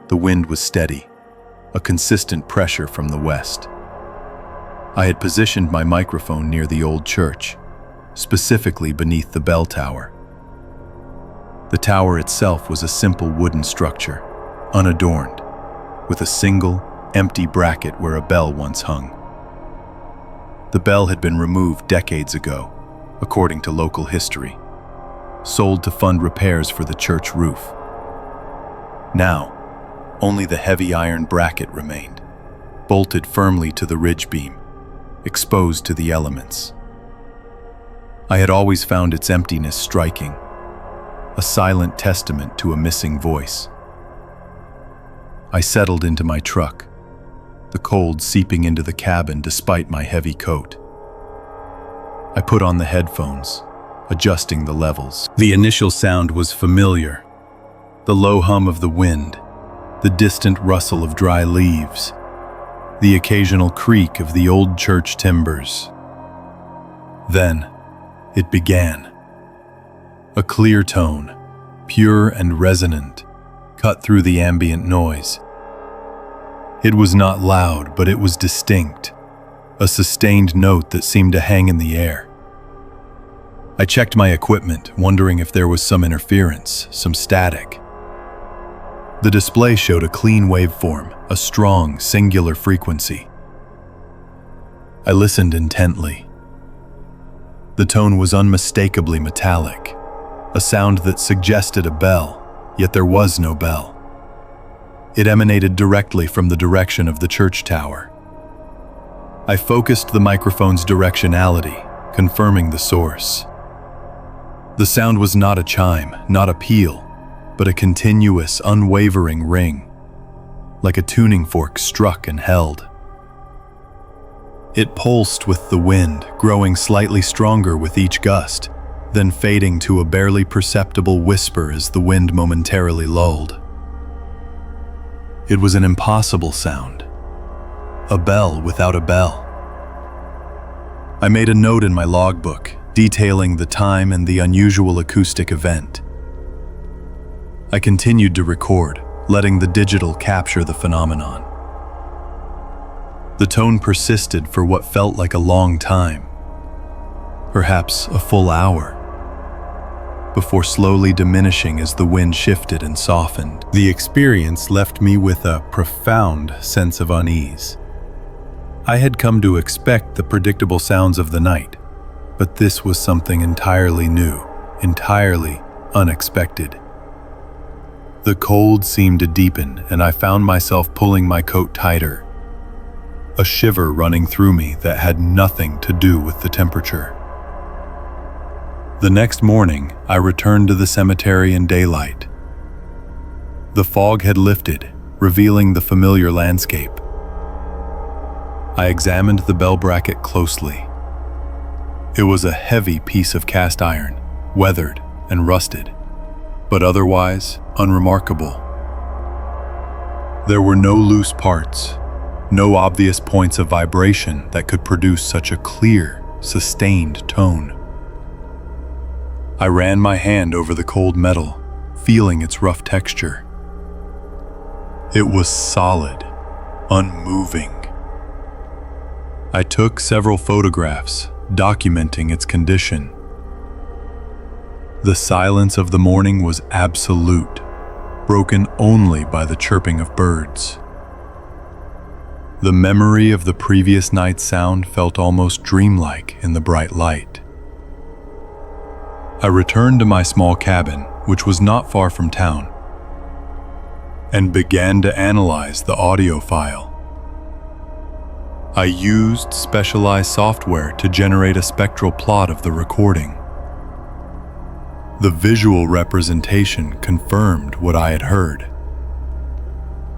the wind was steady, a consistent pressure from the west. I had positioned my microphone near the old church, specifically beneath the bell tower. The tower itself was a simple wooden structure, unadorned, with a single, empty bracket where a bell once hung. The bell had been removed decades ago, according to local history, sold to fund repairs for the church roof. Now, only the heavy iron bracket remained, bolted firmly to the ridge beam, exposed to the elements. I had always found its emptiness striking, a silent testament to a missing voice. I settled into my truck, the cold seeping into the cabin despite my heavy coat. I put on the headphones, adjusting the levels. The initial sound was familiar, the low hum of the wind, the distant rustle of dry leaves, the occasional creak of the old church timbers. Then, it began. A clear tone, pure and resonant, cut through the ambient noise. It was not loud, but it was distinct, a sustained note that seemed to hang in the air. I checked my equipment, wondering if there was some interference, some static. The display showed a clean waveform, a strong, singular frequency. I listened intently. The tone was unmistakably metallic, a sound that suggested a bell, yet there was no bell. It emanated directly from the direction of the church tower. I focused the microphone's directionality, confirming the source. The sound was not a chime, not a peal, but a continuous, unwavering ring, like a tuning fork struck and held. It pulsed with the wind, growing slightly stronger with each gust, then fading to a barely perceptible whisper as the wind momentarily lulled. It was an impossible sound, a bell without a bell. I made a note in my logbook, detailing the time and the unusual acoustic event. I continued to record, letting the digital capture the phenomenon. The tone persisted for what felt like a long time, perhaps a full hour. before slowly diminishing as the wind shifted and softened. The experience left me with a profound sense of unease. I had come to expect the predictable sounds of the night, but this was something entirely new, entirely unexpected. The cold seemed to deepen, and I found myself pulling my coat tighter, a shiver running through me that had nothing to do with the temperature. The next morning, I returned to the cemetery in daylight. The fog had lifted, revealing the familiar landscape. I examined the bell bracket closely. It was a heavy piece of cast iron, weathered and rusted, but otherwise unremarkable. There were no loose parts, no obvious points of vibration that could produce such a clear, sustained tone. I ran my hand over the cold metal, feeling its rough texture. It was solid, unmoving. I took several photographs, documenting its condition. The silence of the morning was absolute, broken only by the chirping of birds. The memory of the previous night's sound felt almost dreamlike in the bright light. I returned to my small cabin, which was not far from town, and began to analyze the audio file. I used specialized software to generate a spectral plot of the recording. The visual representation confirmed what I had heard.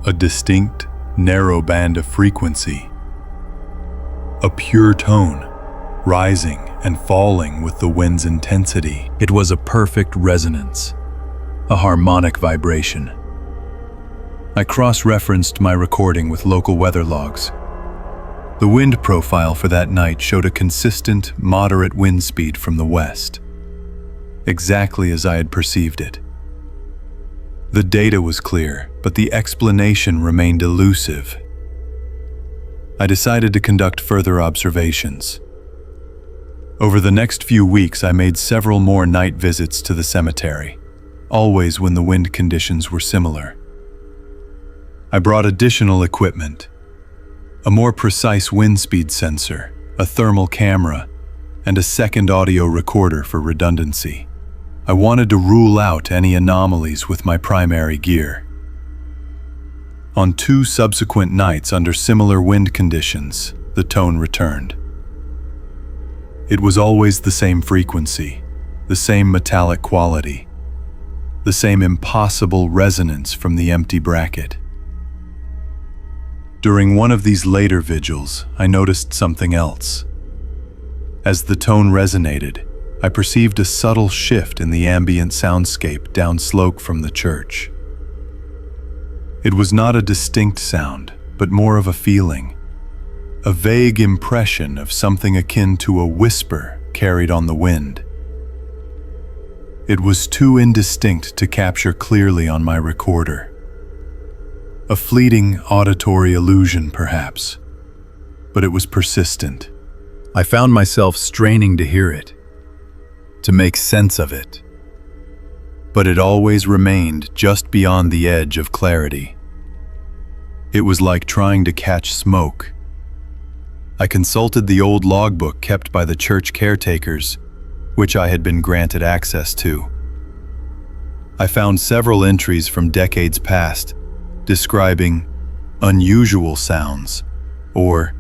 A distinct, narrow band of frequency. A pure tone, rising and falling with the wind's intensity. It was a perfect resonance, a harmonic vibration. I cross-referenced my recording with local weather logs. The wind profile for that night showed a consistent, moderate wind speed from the west, exactly as I had perceived it. The data was clear, but the explanation remained elusive. I decided to conduct further observations. Over the next few weeks, I made several more night visits to the cemetery, always when the wind conditions were similar. I brought additional equipment, a more precise wind speed sensor, a thermal camera, and a second audio recorder for redundancy. I wanted to rule out any anomalies with my primary gear. On 2 subsequent nights under similar wind conditions, the tone returned. It was always the same frequency, the same metallic quality, the same impossible resonance from the empty bracket. During one of these later vigils, I noticed something else. As the tone resonated, I perceived a subtle shift in the ambient soundscape downslope from the church. It was not a distinct sound, but more of a feeling. A vague impression of something akin to a whisper carried on the wind. It was too indistinct to capture clearly on my recorder. A fleeting auditory illusion, perhaps, but it was persistent. I found myself straining to hear it, to make sense of it, but it always remained just beyond the edge of clarity. It was like trying to catch smoke. I consulted the old logbook kept by the church caretakers, which I had been granted access to. I found several entries from decades past describing unusual sounds, or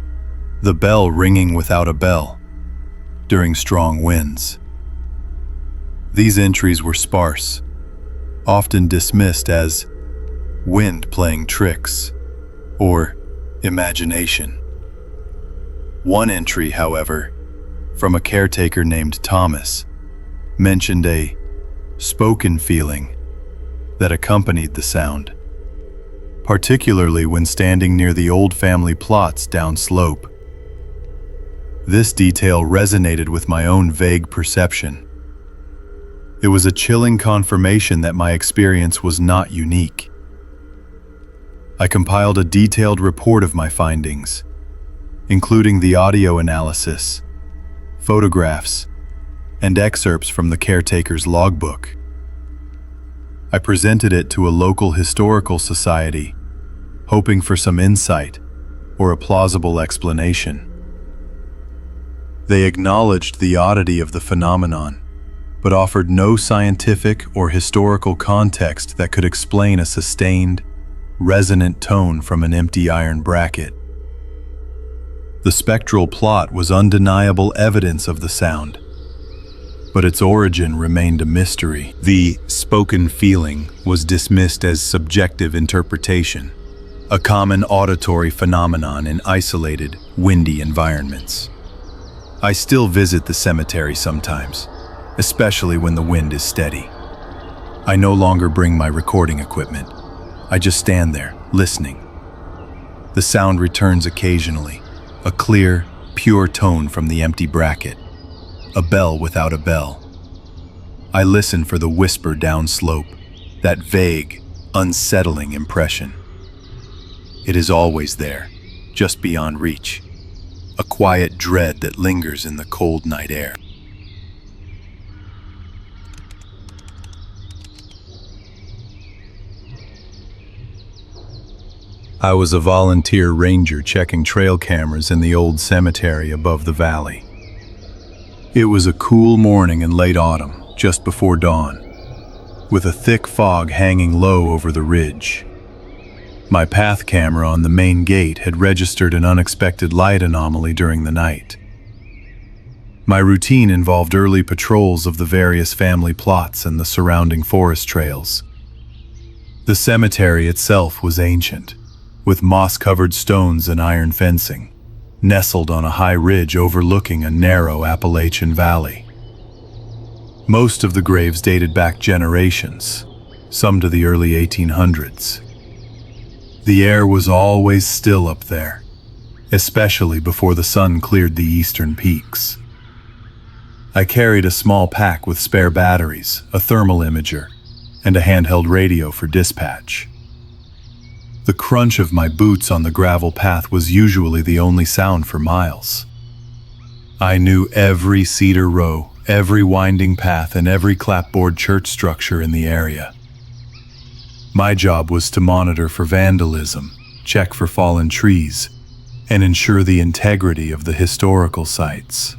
the bell ringing without a bell during strong winds. These entries were sparse, often dismissed as wind playing tricks or imagination. One entry, however, from a caretaker named Thomas, mentioned a spoken feeling that accompanied the sound, particularly when standing near the old family plots downslope. This detail resonated with my own vague perception. It was a chilling confirmation that my experience was not unique. I compiled a detailed report of my findings, including the audio analysis, photographs, and excerpts from the caretaker's logbook. I presented it to a local historical society, hoping for some insight or a plausible explanation. They acknowledged the oddity of the phenomenon, but offered no scientific or historical context that could explain a sustained, resonant tone from an empty iron bracket. The spectral plot was undeniable evidence of the sound, but its origin remained a mystery. The spoken feeling was dismissed as subjective interpretation, a common auditory phenomenon in isolated, windy environments. I still visit the cemetery sometimes, especially when the wind is steady. I no longer bring my recording equipment. I just stand there, listening. The sound returns occasionally, a clear, pure tone from the empty bracket, a bell without a bell. I listen for the whisper downslope, that vague, unsettling impression. It is always there, just beyond reach, a quiet dread that lingers in the cold night air. I was a volunteer ranger checking trail cameras in the old cemetery above the valley. It was a cool morning in late autumn, just before dawn, with a thick fog hanging low over the ridge. My path camera on the main gate had registered an unexpected light anomaly during the night. My routine involved early patrols of the various family plots and the surrounding forest trails. The cemetery itself was ancient, with moss-covered stones and iron fencing, nestled on a high ridge overlooking a narrow Appalachian valley. Most of the graves dated back generations, some to the early 1800s. The air was always still up there, especially before the sun cleared the eastern peaks. I carried a small pack with spare batteries, a thermal imager, and a handheld radio for dispatch. The crunch of my boots on the gravel path was usually the only sound for miles. I knew every cedar row, every winding path, and every clapboard church structure in the area. My job was to monitor for vandalism, check for fallen trees, and ensure the integrity of the historical sites.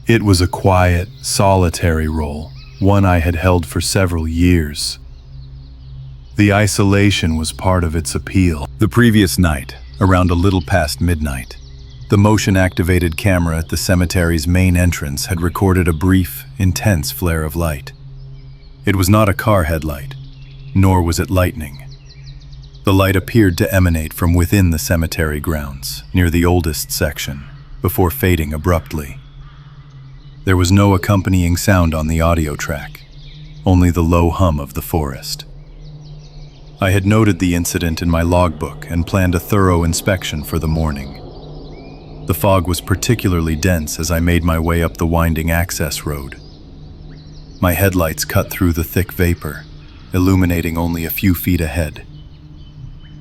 It was a quiet, solitary role, one I had held for several years. The isolation was part of its appeal. The previous night, around a little past midnight, the motion-activated camera at the cemetery's main entrance had recorded a brief, intense flare of light. It was not a car headlight, nor was it lightning. The light appeared to emanate from within the cemetery grounds, near the oldest section, before fading abruptly. There was no accompanying sound on the audio track, only the low hum of the forest. I had noted the incident in my logbook and planned a thorough inspection for the morning. The fog was particularly dense as I made my way up the winding access road. My headlights cut through the thick vapor, illuminating only a few feet ahead.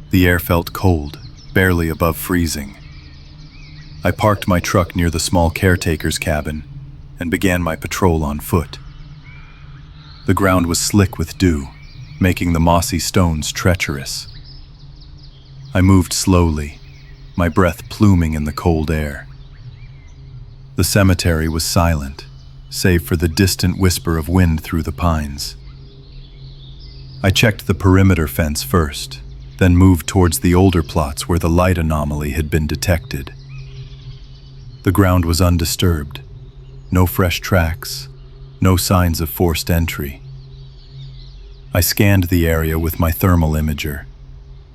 The air felt cold, barely above freezing. I parked my truck near the small caretaker's cabin and began my patrol on foot. The ground was slick with dew, making the mossy stones treacherous. I moved slowly, my breath pluming in the cold air. The cemetery was silent, save for the distant whisper of wind through the pines. I checked the perimeter fence first, then moved towards the older plots where the light anomaly had been detected. The ground was undisturbed, no fresh tracks, no signs of forced entry. I scanned the area with my thermal imager,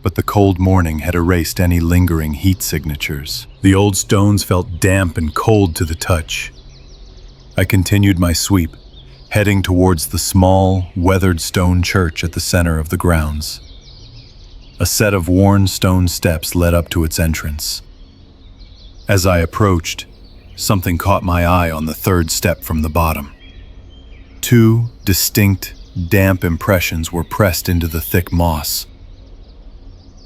but the cold morning had erased any lingering heat signatures. The old stones felt damp and cold to the touch. I continued my sweep, heading towards the small, weathered stone church at the center of the grounds. A set of worn stone steps led up to its entrance. As I approached, something caught my eye on the third step from the bottom. Two distinct, damp impressions were pressed into the thick moss.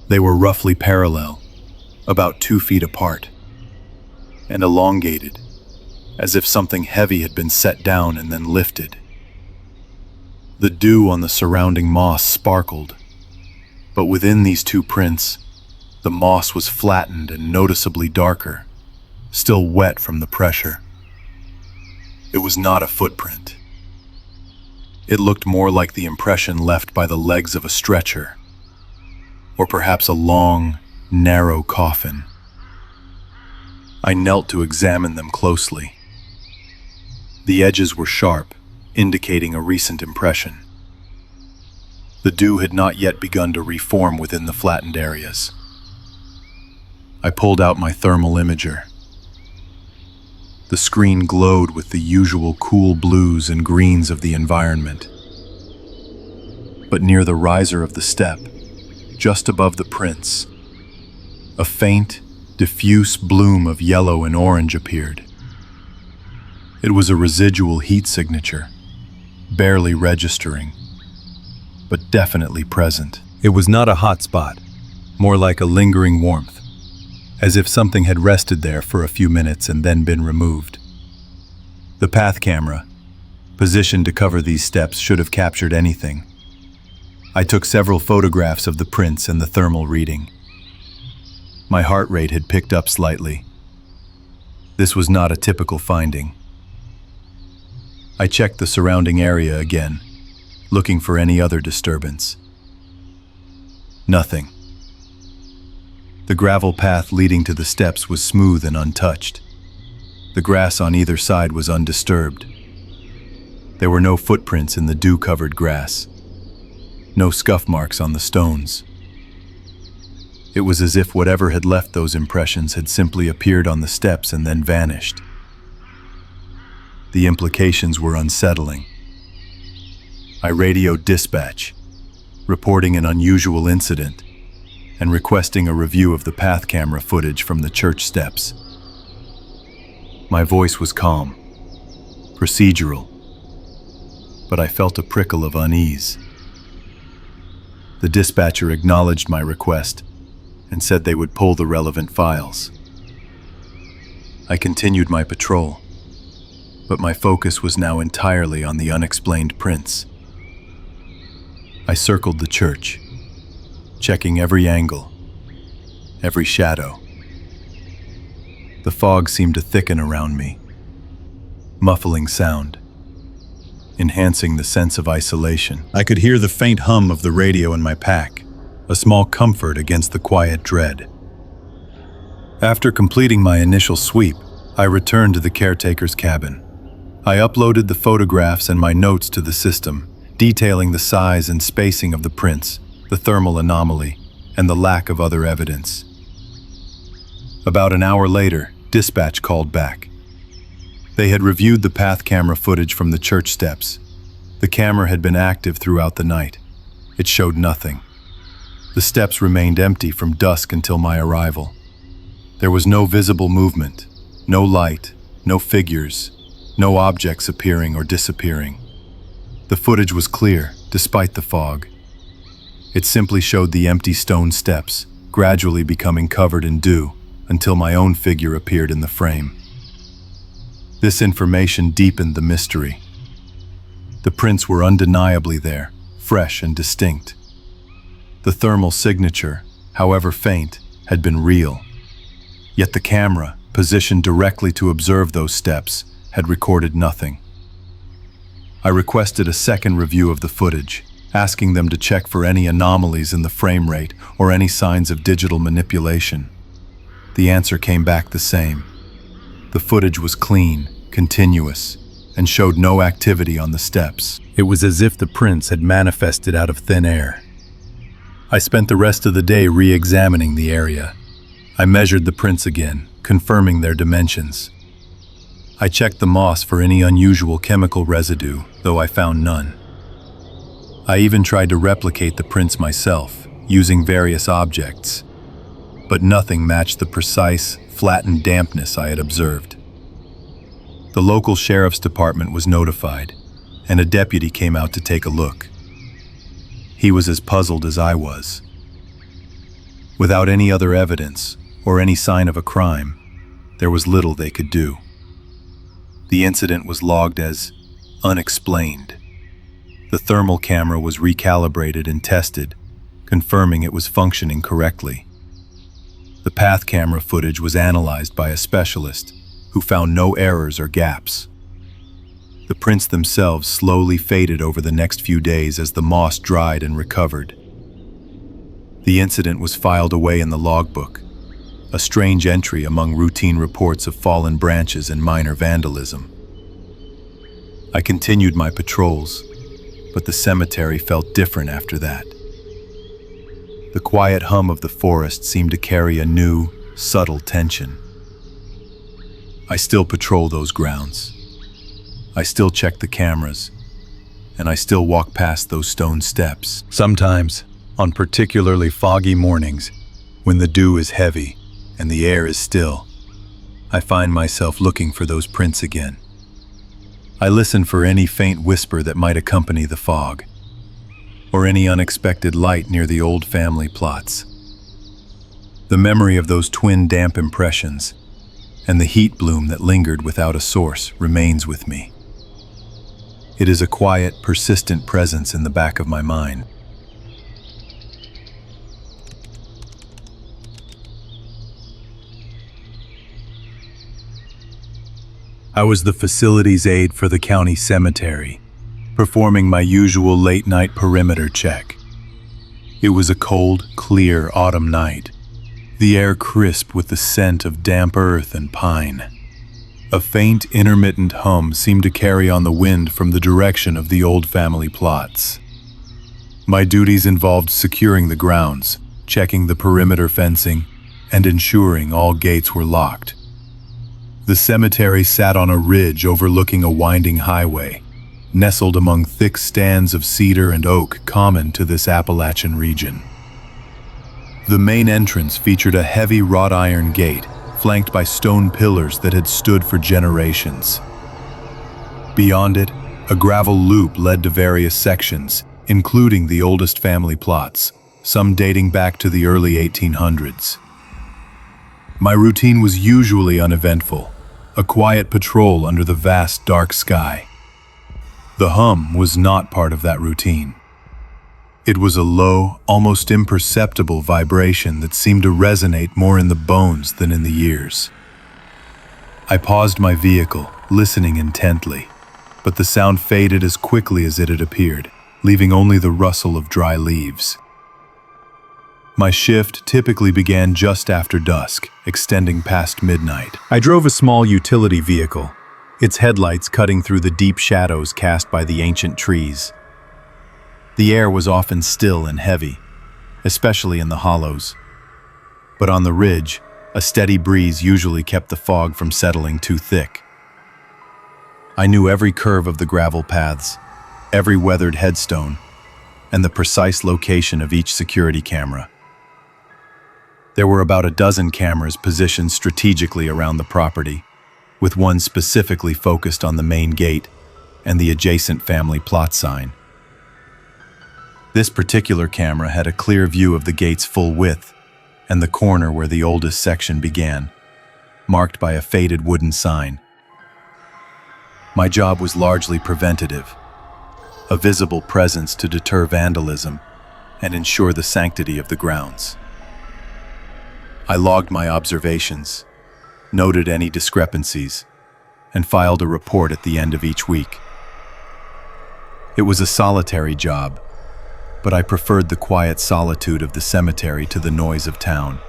They were roughly parallel, about 2 feet apart, and elongated, as if something heavy had been set down and then lifted. The dew on the surrounding moss sparkled, but within these two prints, the moss was flattened and noticeably darker, still wet from the pressure. It was not a footprint. It looked more like the impression left by the legs of a stretcher, or perhaps a long, narrow coffin. I knelt to examine them closely. The edges were sharp, indicating a recent impression. The dew had not yet begun to reform within the flattened areas. I pulled out my thermal imager. The screen glowed with the usual cool blues and greens of the environment. But near the riser of the step, just above the prints, a faint, diffuse bloom of yellow and orange appeared. It was a residual heat signature, barely registering, but definitely present. It was not a hot spot, more like a lingering warmth, as if something had rested there for a few minutes and then been removed. The path camera, positioned to cover these steps, should have captured anything. I took several photographs of the prints and the thermal reading. My heart rate had picked up slightly. This was not a typical finding. I checked the surrounding area again, looking for any other disturbance. Nothing. The gravel path leading to the steps was smooth and untouched. The grass on either side was undisturbed. There were no footprints in the dew-covered grass. No scuff marks on the stones. It was as if whatever had left those impressions had simply appeared on the steps and then vanished. The implications were unsettling. I radioed dispatch, reporting an unusual incident and requesting a review of the path camera footage from the church steps. My voice was calm, procedural, but I felt a prickle of unease. The dispatcher acknowledged my request and said they would pull the relevant files. I continued my patrol, but my focus was now entirely on the unexplained prints. I circled the church, checking every angle, every shadow. The fog seemed to thicken around me, muffling sound, enhancing the sense of isolation. I could hear the faint hum of the radio in my pack, a small comfort against the quiet dread. After completing my initial sweep, I returned to the caretaker's cabin. I uploaded the photographs and my notes to the system, detailing the size and spacing of the prints, the thermal anomaly, and the lack of other evidence. About an hour later, dispatch called back. They had reviewed the path camera footage from the church steps. The camera had been active throughout the night. It showed nothing. The steps remained empty from dusk until my arrival. There was no visible movement, no light, no figures, no objects appearing or disappearing. The footage was clear, despite the fog. It simply showed the empty stone steps, gradually becoming covered in dew, until my own figure appeared in the frame. This information deepened the mystery. The prints were undeniably there, fresh and distinct. The thermal signature, however faint, had been real. Yet the camera, positioned directly to observe those steps, had recorded nothing. I requested a second review of the footage, asking them to check for any anomalies in the frame rate or any signs of digital manipulation. The answer came back the same. The footage was clean, continuous, and showed no activity on the steps. It was as if the prints had manifested out of thin air. I spent the rest of the day re-examining the area. I measured the prints again, confirming their dimensions. I checked the moss for any unusual chemical residue, though I found none. I even tried to replicate the prints myself, using various objects, but nothing matched the precise, flattened dampness I had observed. The local sheriff's department was notified, and a deputy came out to take a look. He was as puzzled as I was. Without any other evidence, or any sign of a crime, there was little they could do. The incident was logged as unexplained. The thermal camera was recalibrated and tested, confirming it was functioning correctly. The path camera footage was analyzed by a specialist who found no errors or gaps. The prints themselves slowly faded over the next few days as the moss dried and recovered. The incident was filed away in the logbook, a strange entry among routine reports of fallen branches and minor vandalism. I continued my patrols, but the cemetery felt different after that. The quiet hum of the forest seemed to carry a new, subtle tension. I still patrol those grounds. I still check the cameras, and I still walk past those stone steps. Sometimes, on particularly foggy mornings, when the dew is heavy and the air is still, I find myself looking for those prints again. I listen for any faint whisper that might accompany the fog, or any unexpected light near the old family plots. The memory of those twin damp impressions and the heat bloom that lingered without a source remains with me. It is a quiet, persistent presence in the back of my mind. I was the facilities aide for the county cemetery, performing my usual late-night perimeter check. It was a cold, clear autumn night, the air crisp with the scent of damp earth and pine. A faint, intermittent hum seemed to carry on the wind from the direction of the old family plots. My duties involved securing the grounds, checking the perimeter fencing, and ensuring all gates were locked. The cemetery sat on a ridge overlooking a winding highway, nestled among thick stands of cedar and oak common to this Appalachian region. The main entrance featured a heavy wrought iron gate, flanked by stone pillars that had stood for generations. Beyond it, a gravel loop led to various sections, including the oldest family plots, some dating back to the early 1800s. My routine was usually uneventful, a quiet patrol under the vast dark sky. The hum was not part of that routine. It was a low, almost imperceptible vibration that seemed to resonate more in the bones than in the ears. I paused my vehicle, listening intently, but the sound faded as quickly as it had appeared, leaving only the rustle of dry leaves. My shift typically began just after dusk, extending past midnight. I drove a small utility vehicle, its headlights cutting through the deep shadows cast by the ancient trees. The air was often still and heavy, especially in the hollows. But on the ridge, a steady breeze usually kept the fog from settling too thick. I knew every curve of the gravel paths, every weathered headstone, and the precise location of each security camera. There were about a dozen cameras positioned strategically around the property, with one specifically focused on the main gate and the adjacent family plot sign. This particular camera had a clear view of the gate's full width and the corner where the oldest section began, marked by a faded wooden sign. My job was largely preventative, a visible presence to deter vandalism and ensure the sanctity of the grounds. I logged my observations, noted any discrepancies, and filed a report at the end of each week. It was a solitary job, but I preferred the quiet solitude of the cemetery to the noise of town.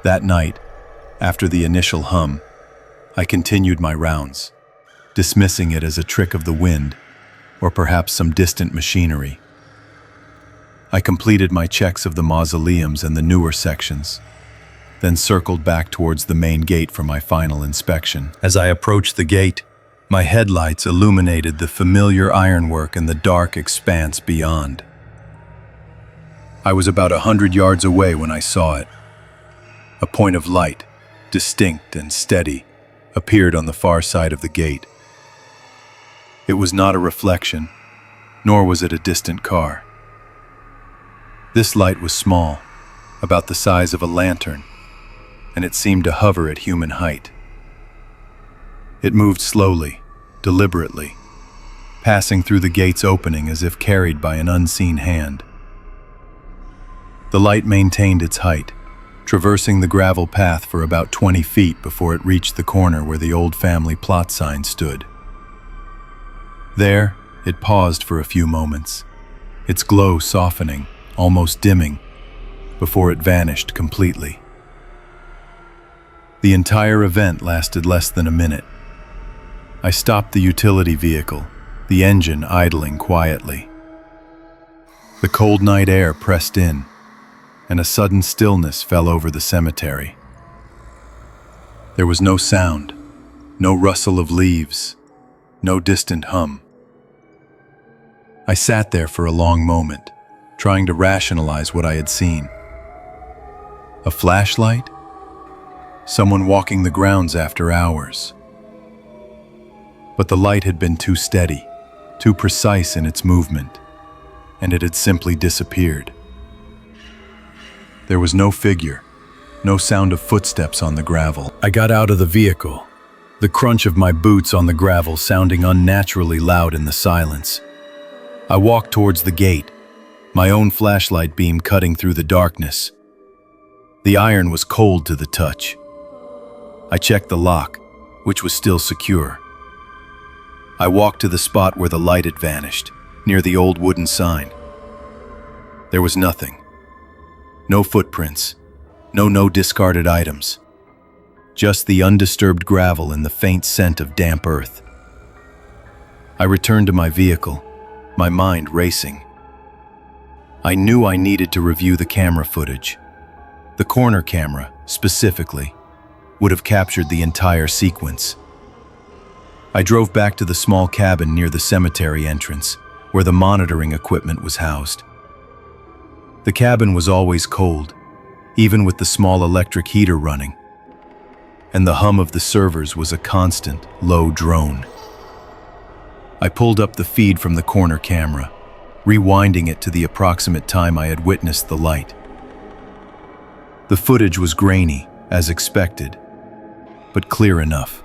That night, after the initial hum, I continued my rounds, dismissing it as a trick of the wind or perhaps some distant machinery. I completed my checks of the mausoleums and the newer sections, then circled back towards the main gate for my final inspection. As I approached the gate, my headlights illuminated the familiar ironwork and the dark expanse beyond. I was about 100 yards away when I saw it. A point of light, distinct and steady, appeared on the far side of the gate. It was not a reflection, nor was it a distant car. This light was small, about the size of a lantern, and it seemed to hover at human height. It moved slowly, deliberately, passing through the gate's opening as if carried by an unseen hand. The light maintained its height, traversing the gravel path for about 20 feet before it reached the corner where the old family plot sign stood. There, it paused for a few moments, its glow softening, almost dimming, before it vanished completely. The entire event lasted less than a minute. I stopped the utility vehicle, the engine idling quietly. The cold night air pressed in, and a sudden stillness fell over the cemetery. There was no sound, no rustle of leaves, no distant hum. I sat there for a long moment, trying to rationalize what I had seen. A flashlight? Someone walking the grounds after hours. But the light had been too steady, too precise in its movement, and it had simply disappeared. There was no figure, no sound of footsteps on the gravel. I got out of the vehicle, the crunch of my boots on the gravel sounding unnaturally loud in the silence. I walked towards the gate, my own flashlight beam cutting through the darkness. The iron was cold to the touch. I checked the lock, which was still secure. I walked to the spot where the light had vanished, near the old wooden sign. There was nothing. No footprints, no discarded items. Just the undisturbed gravel and the faint scent of damp earth. I returned to my vehicle, my mind racing. I knew I needed to review the camera footage. The corner camera, specifically, would have captured the entire sequence. I drove back to the small cabin near the cemetery entrance, where the monitoring equipment was housed. The cabin was always cold, even with the small electric heater running, and the hum of the servers was a constant, low drone. I pulled up the feed from the corner camera, rewinding it to the approximate time I had witnessed the light. The footage was grainy, as expected, but clear enough.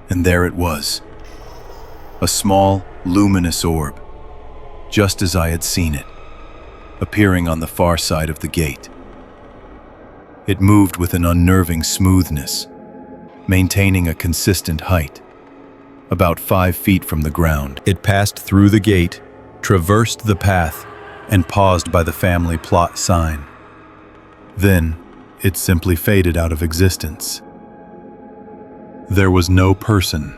And there it was, a small, luminous orb, just as I had seen it, appearing on the far side of the gate. It moved with an unnerving smoothness, maintaining a consistent height, about 5 feet from the ground. It passed through the gate, traversed the path, and paused by the family plot sign. Then, it simply faded out of existence. There was no person,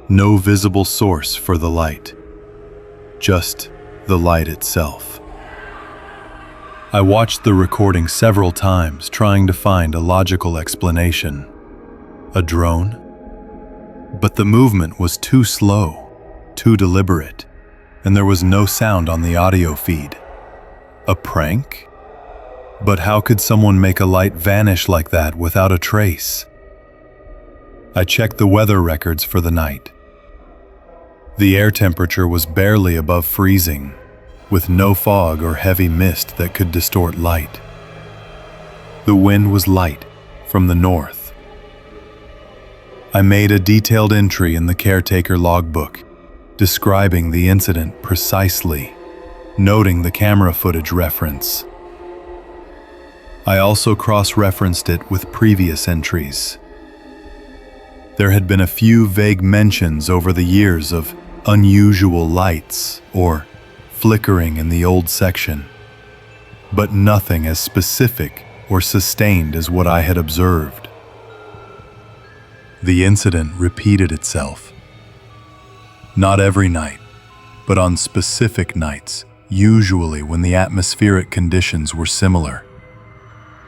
no visible source for the light, just the light itself. I watched the recording several times, trying to find a logical explanation. A drone? But the movement was too slow, too deliberate, and there was no sound on the audio feed. A prank? But how could someone make a light vanish like that without a trace? I checked the weather records for the night. The air temperature was barely above freezing, with no fog or heavy mist that could distort light. The wind was light from the north. I made a detailed entry in the caretaker logbook, describing the incident precisely, noting the camera footage reference. I also cross-referenced it with previous entries. There had been a few vague mentions over the years of unusual lights or flickering in the old section, but nothing as specific or sustained as what I had observed. The incident repeated itself. Not every night, but on specific nights, usually when the atmospheric conditions were similar.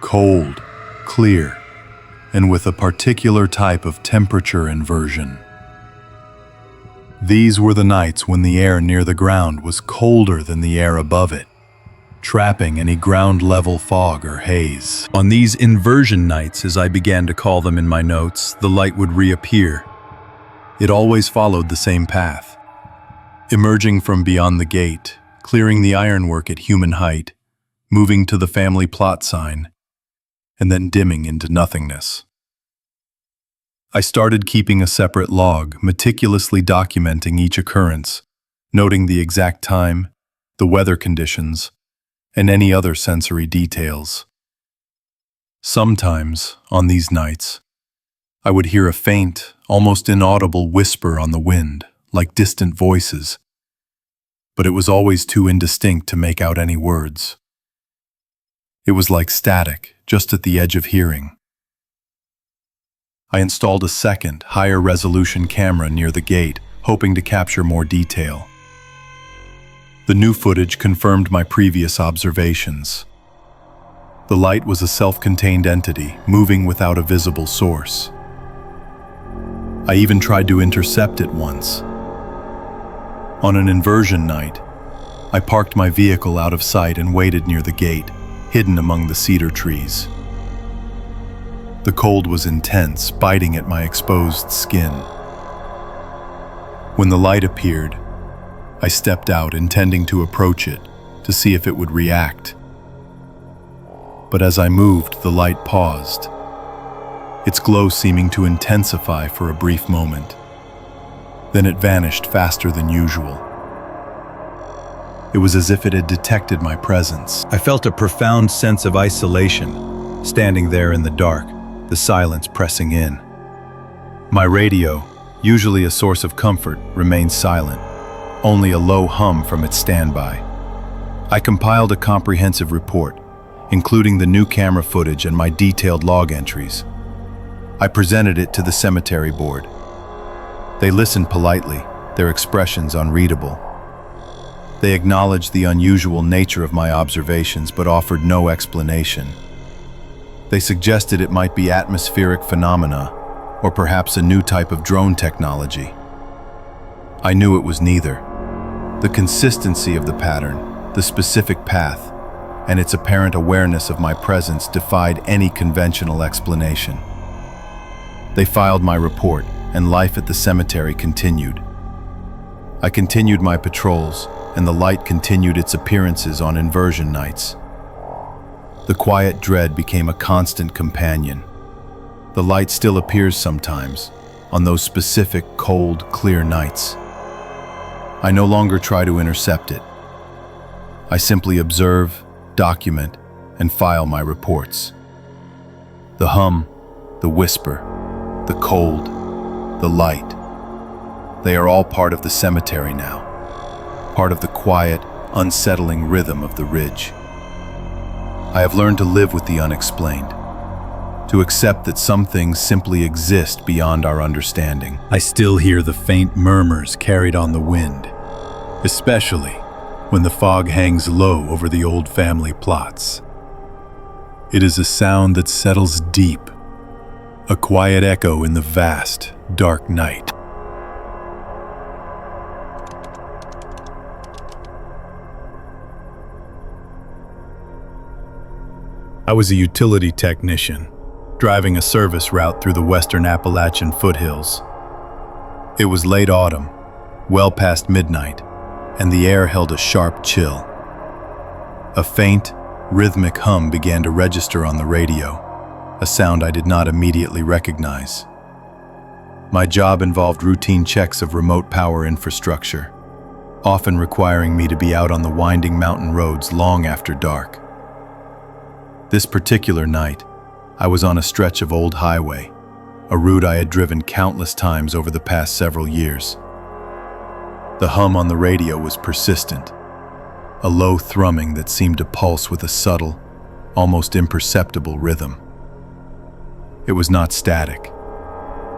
Cold, clear, and with a particular type of temperature inversion. These were the nights when the air near the ground was colder than the air above it, trapping any ground-level fog or haze. On these inversion nights, as I began to call them in my notes, the light would reappear. It always followed the same path, emerging from beyond the gate, clearing the ironwork at human height, moving to the family plot sign, and then dimming into nothingness. I started keeping a separate log, meticulously documenting each occurrence, noting the exact time, the weather conditions, and any other sensory details. Sometimes, on these nights, I would hear a faint, almost inaudible whisper on the wind, like distant voices, but it was always too indistinct to make out any words. It was like static, just at the edge of hearing. I installed a second, higher-resolution camera near the gate, hoping to capture more detail. The new footage confirmed my previous observations. The light was a self-contained entity, moving without a visible source. I even tried to intercept it once. On an inversion night, I parked my vehicle out of sight and waited near the gate, hidden among the cedar trees. The cold was intense, biting at my exposed skin. When the light appeared, I stepped out, intending to approach it to see if it would react. But as I moved, the light paused, its glow seeming to intensify for a brief moment. Then it vanished faster than usual. It was as if it had detected my presence. I felt a profound sense of isolation, standing there in the dark, the silence pressing in. My radio, usually a source of comfort, remained silent, only a low hum from its standby. I compiled a comprehensive report, including the new camera footage and my detailed log entries. I presented it to the cemetery board. They listened politely, their expressions unreadable. They acknowledged the unusual nature of my observations but offered no explanation. They suggested it might be atmospheric phenomena, or perhaps a new type of drone technology. I knew it was neither. The consistency of the pattern, the specific path, and its apparent awareness of my presence defied any conventional explanation. They filed my report, and life at the cemetery continued. I continued my patrols, and the light continued its appearances on inversion nights. The quiet dread became a constant companion. The light still appears sometimes, on those specific, cold, clear nights. I no longer try to intercept it. I simply observe, document, and file my reports. The hum, the whisper, the cold, the light. They are all part of the cemetery now, part of the quiet, unsettling rhythm of the ridge. I have learned to live with the unexplained, to accept that some things simply exist beyond our understanding. I still hear the faint murmurs carried on the wind, especially when the fog hangs low over the old family plots. It is a sound that settles deep, a quiet echo in the vast, dark night. I was a utility technician, driving a service route through the western Appalachian foothills. It was late autumn, well past midnight, and the air held a sharp chill. A faint, rhythmic hum began to register on the radio, a sound I did not immediately recognize. My job involved routine checks of remote power infrastructure, often requiring me to be out on the winding mountain roads long after dark. This particular night, I was on a stretch of old highway, a route I had driven countless times over the past several years. The hum on the radio was persistent, a low thrumming that seemed to pulse with a subtle, almost imperceptible rhythm. It was not static,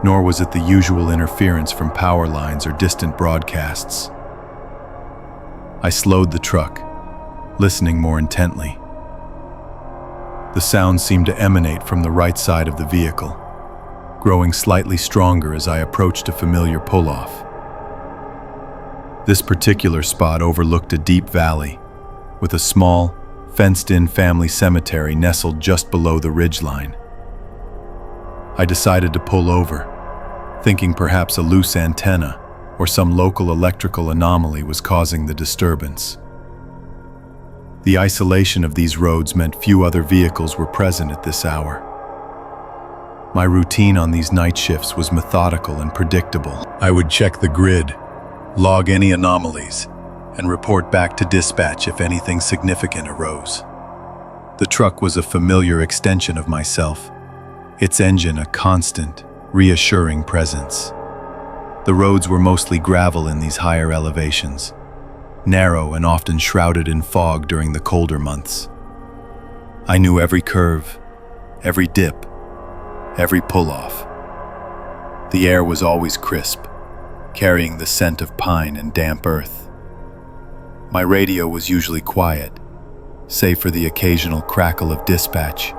nor was it the usual interference from power lines or distant broadcasts. I slowed the truck, listening more intently. The sound seemed to emanate from the right side of the vehicle, growing slightly stronger as I approached a familiar pull-off. This particular spot overlooked a deep valley, with a small, fenced-in family cemetery nestled just below the ridgeline. I decided to pull over, thinking perhaps a loose antenna or some local electrical anomaly was causing the disturbance. The isolation of these roads meant few other vehicles were present at this hour. My routine on these night shifts was methodical and predictable. I would check the grid, log any anomalies, and report back to dispatch if anything significant arose. The truck was a familiar extension of myself, its engine a constant, reassuring presence. The roads were mostly gravel in these higher elevations, narrow and often shrouded in fog during the colder months. I knew every curve, every dip, every pull-off. The air was always crisp, carrying the scent of pine and damp earth. My radio was usually quiet, save for the occasional crackle of dispatch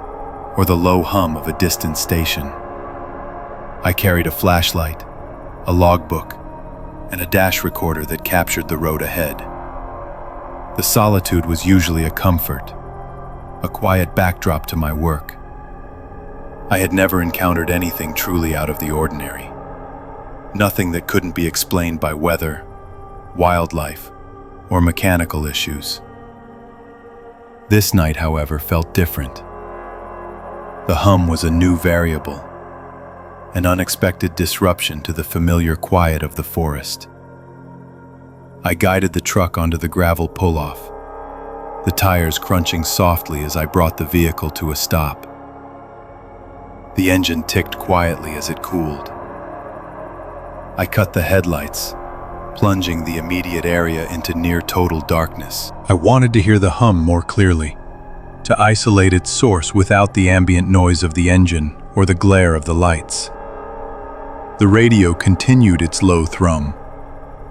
or the low hum of a distant station. I carried a flashlight, a logbook, and a dash recorder that captured the road ahead. The solitude was usually a comfort, a quiet backdrop to my work. I had never encountered anything truly out of the ordinary. Nothing that couldn't be explained by weather, wildlife, or mechanical issues. This night, however, felt different. The hum was a new variable, an unexpected disruption to the familiar quiet of the forest. I guided the truck onto the gravel pull-off, the tires crunching softly as I brought the vehicle to a stop. The engine ticked quietly as it cooled. I cut the headlights, plunging the immediate area into near-total darkness. I wanted to hear the hum more clearly, to isolate its source without the ambient noise of the engine or the glare of the lights. The radio continued its low thrum,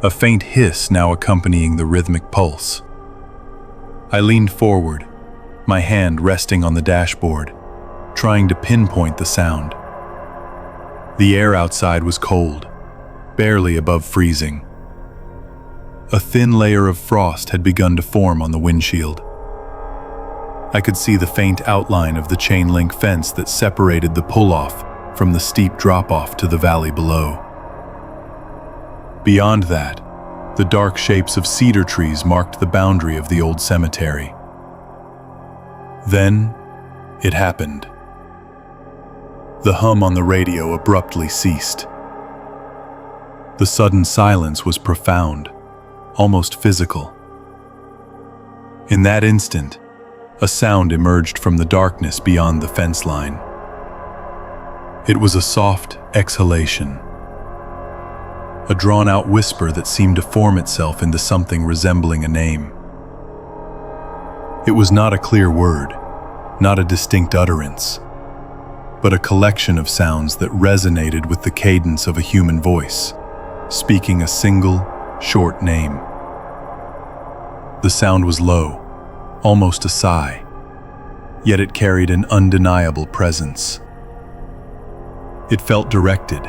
a faint hiss now accompanying the rhythmic pulse. I leaned forward, my hand resting on the dashboard, trying to pinpoint the sound. The air outside was cold, barely above freezing. A thin layer of frost had begun to form on the windshield. I could see the faint outline of the chain-link fence that separated the pull-off from the steep drop-off to the valley below. Beyond that, the dark shapes of cedar trees marked the boundary of the old cemetery. Then, it happened. The hum on the radio abruptly ceased. The sudden silence was profound, almost physical. In that instant, a sound emerged from the darkness beyond the fence line. It was a soft exhalation, a drawn-out whisper that seemed to form itself into something resembling a name. It was not a clear word, not a distinct utterance, but a collection of sounds that resonated with the cadence of a human voice, speaking a single, short name. The sound was low, almost a sigh, yet it carried an undeniable presence. It felt directed,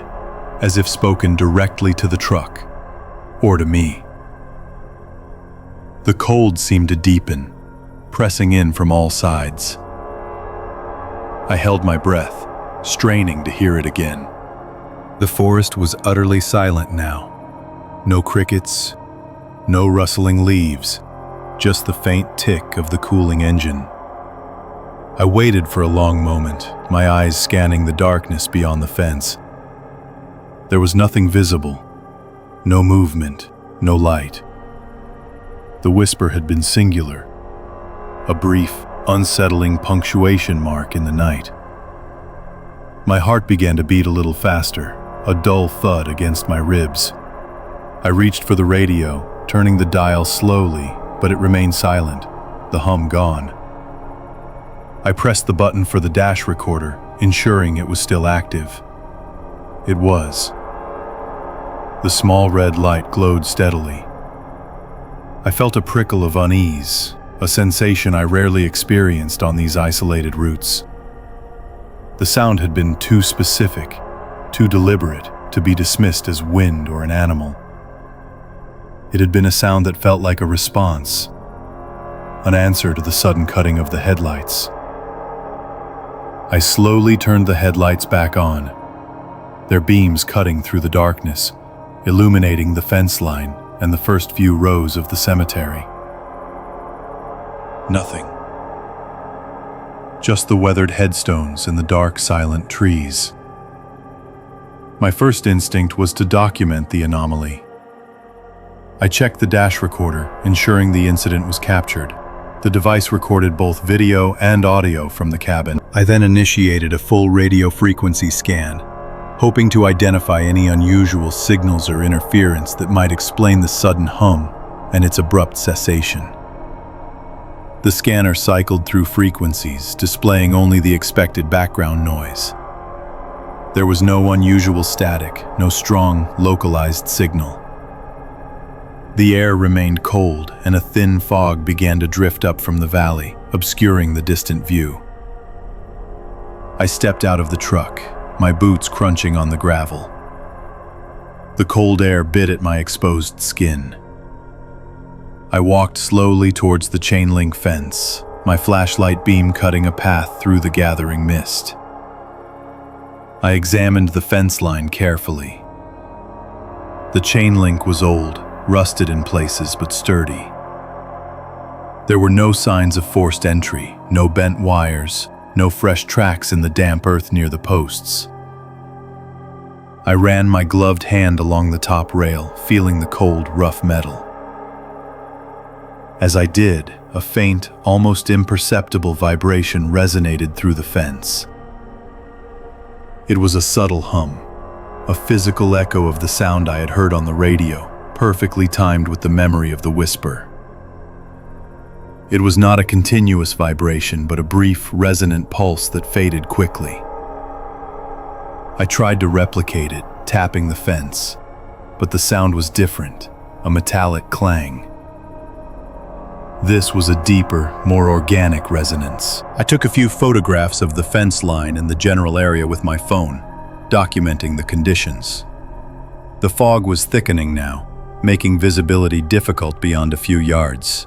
as if spoken directly to the truck, or to me. The cold seemed to deepen, pressing in from all sides. I held my breath, straining to hear it again. The forest was utterly silent now. No crickets, no rustling leaves, just the faint tick of the cooling engine. I waited for a long moment, my eyes scanning the darkness beyond the fence. There was nothing visible, no movement, no light. The whisper had been singular, a brief, unsettling punctuation mark in the night. My heart began to beat a little faster, a dull thud against my ribs. I reached for the radio, turning the dial slowly, but it remained silent, the hum gone. I pressed the button for the dash recorder, ensuring it was still active. It was. The small red light glowed steadily. I felt a prickle of unease, a sensation I rarely experienced on these isolated routes. The sound had been too specific, too deliberate to be dismissed as wind or an animal. It had been a sound that felt like a response, an answer to the sudden cutting of the headlights. I slowly turned the headlights back on, their beams cutting through the darkness, illuminating the fence line and the first few rows of the cemetery. Nothing. Just the weathered headstones and the dark, silent trees. My first instinct was to document the anomaly. I checked the dash recorder, ensuring the incident was captured. The device recorded both video and audio from the cabin. I then initiated a full radio frequency scan, hoping to identify any unusual signals or interference that might explain the sudden hum and its abrupt cessation. The scanner cycled through frequencies, displaying only the expected background noise. There was no unusual static, no strong, localized signal. The air remained cold, and a thin fog began to drift up from the valley, obscuring the distant view. I stepped out of the truck, my boots crunching on the gravel. The cold air bit at my exposed skin. I walked slowly towards the chain-link fence, my flashlight beam cutting a path through the gathering mist. I examined the fence line carefully. The chain link was old, rusted in places but sturdy. There were no signs of forced entry, no bent wires, no fresh tracks in the damp earth near the posts. I ran my gloved hand along the top rail, feeling the cold, rough metal. As I did, a faint, almost imperceptible vibration resonated through the fence. It was a subtle hum, a physical echo of the sound I had heard on the radio, perfectly timed with the memory of the whisper. It was not a continuous vibration, but a brief, resonant pulse that faded quickly. I tried to replicate it, tapping the fence, but the sound was different, a metallic clang. This was a deeper, more organic resonance. I took a few photographs of the fence line and the general area with my phone, documenting the conditions. The fog was thickening now, making visibility difficult beyond a few yards.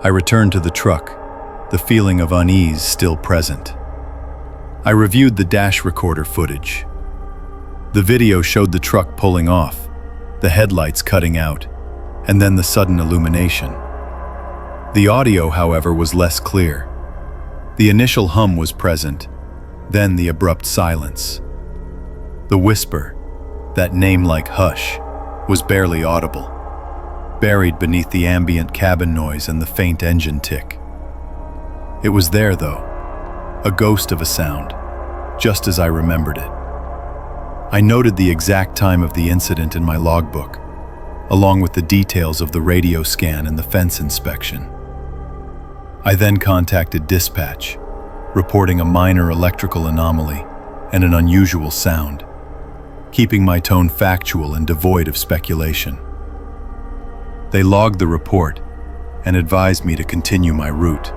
I returned to the truck, the feeling of unease still present. I reviewed the dash recorder footage. The video showed the truck pulling off, the headlights cutting out, and then the sudden illumination. The audio, however, was less clear. The initial hum was present, then the abrupt silence. The whisper, that name-like hush, was barely audible, buried beneath the ambient cabin noise and the faint engine tick. It was there, though, a ghost of a sound, just as I remembered it. I noted the exact time of the incident in my logbook, along with the details of the radio scan and the fence inspection. I then contacted dispatch, reporting a minor electrical anomaly and an unusual sound, keeping my tone factual and devoid of speculation. They logged the report and advised me to continue my route.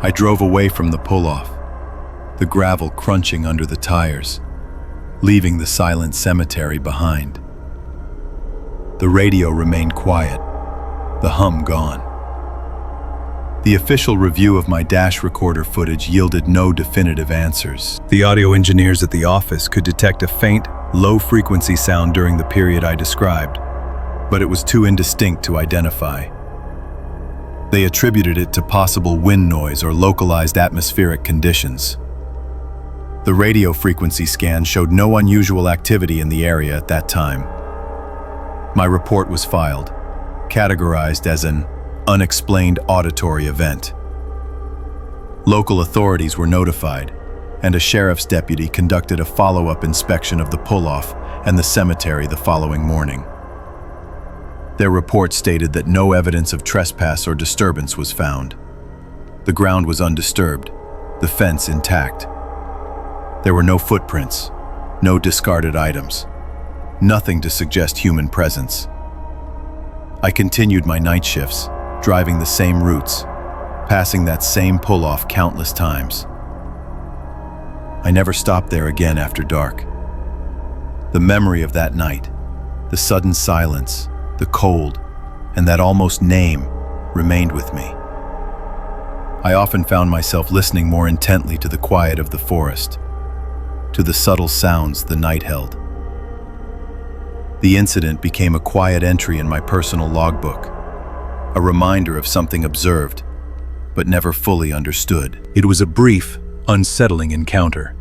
I drove away from the pull-off, the gravel crunching under the tires, leaving the silent cemetery behind. The radio remained quiet, the hum gone. The official review of my dash recorder footage yielded no definitive answers. The audio engineers at the office could detect a faint, low-frequency sound during the period I described, but it was too indistinct to identify. They attributed it to possible wind noise or localized atmospheric conditions. The radio frequency scan showed no unusual activity in the area at that time. My report was filed, categorized as an unexplained auditory event. Local authorities were notified, and a sheriff's deputy conducted a follow-up inspection of the pull-off and the cemetery the following morning. Their report stated that no evidence of trespass or disturbance was found. The ground was undisturbed, the fence intact. There were no footprints, no discarded items, nothing to suggest human presence. I continued my night shifts, driving the same routes, passing that same pull-off countless times. I never stopped there again after dark. The memory of that night, the sudden silence, the cold, and that almost name remained with me. I often found myself listening more intently to the quiet of the forest, to the subtle sounds the night held. The incident became a quiet entry in my personal logbook, a reminder of something observed, but never fully understood. It was a brief, unsettling encounter,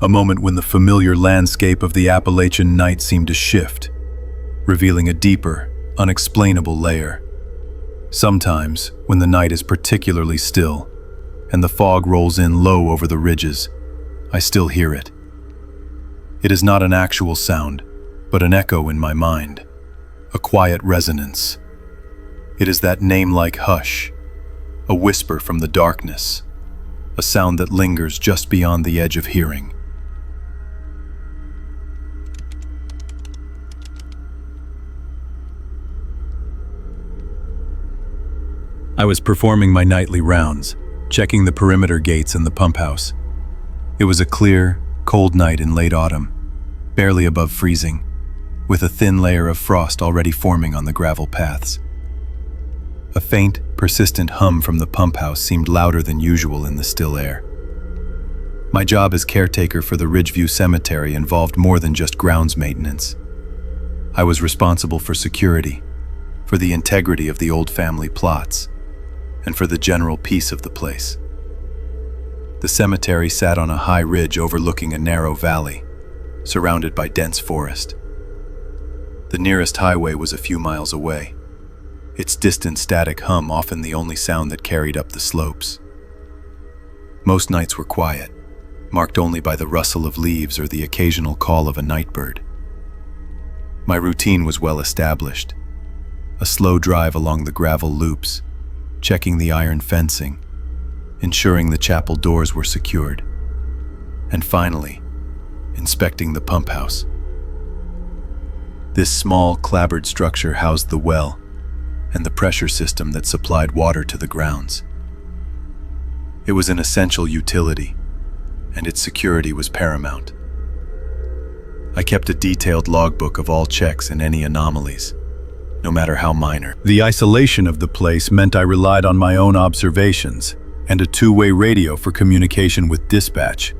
a moment when the familiar landscape of the Appalachian night seemed to shift, revealing a deeper, unexplainable layer. Sometimes, when the night is particularly still, and the fog rolls in low over the ridges, I still hear it. It is not an actual sound, but an echo in my mind, a quiet resonance. It is that name-like hush, a whisper from the darkness, a sound that lingers just beyond the edge of hearing. I was performing my nightly rounds, checking the perimeter gates in the pump house. It was a clear, cold night in late autumn, barely above freezing, with a thin layer of frost already forming on the gravel paths. A faint, persistent hum from the pump house seemed louder than usual in the still air. My job as caretaker for the Ridgeview Cemetery involved more than just grounds maintenance. I was responsible for security, for the integrity of the old family plots, and for the general peace of the place. The cemetery sat on a high ridge overlooking a narrow valley, surrounded by dense forest. The nearest highway was a few miles away, its distant static hum often the only sound that carried up the slopes. Most nights were quiet, marked only by the rustle of leaves or the occasional call of a nightbird. My routine was well established. A slow drive along the gravel loops, checking the iron fencing, ensuring the chapel doors were secured, and finally, inspecting the pump house. This small, clapboard structure housed the well and the pressure system that supplied water to the grounds. It was an essential utility, and its security was paramount. I kept a detailed logbook of all checks and any anomalies, no matter how minor. The isolation of the place meant I relied on my own observations and a two-way radio for communication with dispatch,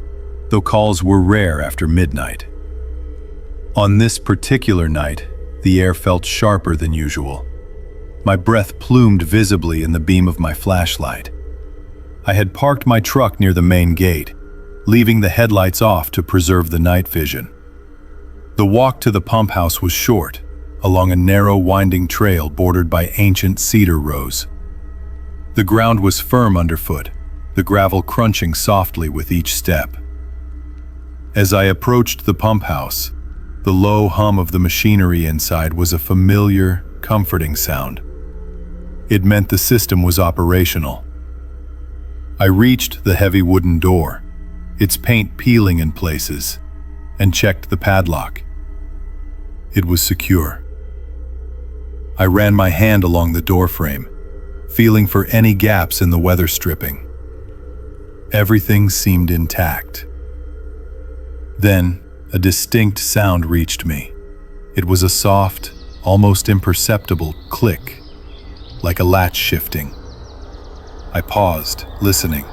though calls were rare after midnight. On this particular night, the air felt sharper than usual. My breath plumed visibly in the beam of my flashlight. I had parked my truck near the main gate, leaving the headlights off to preserve the night vision. The walk to the pump house was short, along a narrow, winding trail bordered by ancient cedar rows. The ground was firm underfoot, the gravel crunching softly with each step. As I approached the pump house, the low hum of the machinery inside was a familiar, comforting sound. It meant the system was operational. I reached the heavy wooden door, its paint peeling in places, and checked the padlock. It was secure. I ran my hand along the doorframe, feeling for any gaps in the weather stripping. Everything seemed intact. Then, a distinct sound reached me. It was a soft, almost imperceptible click, like a latch shifting. I paused, listening.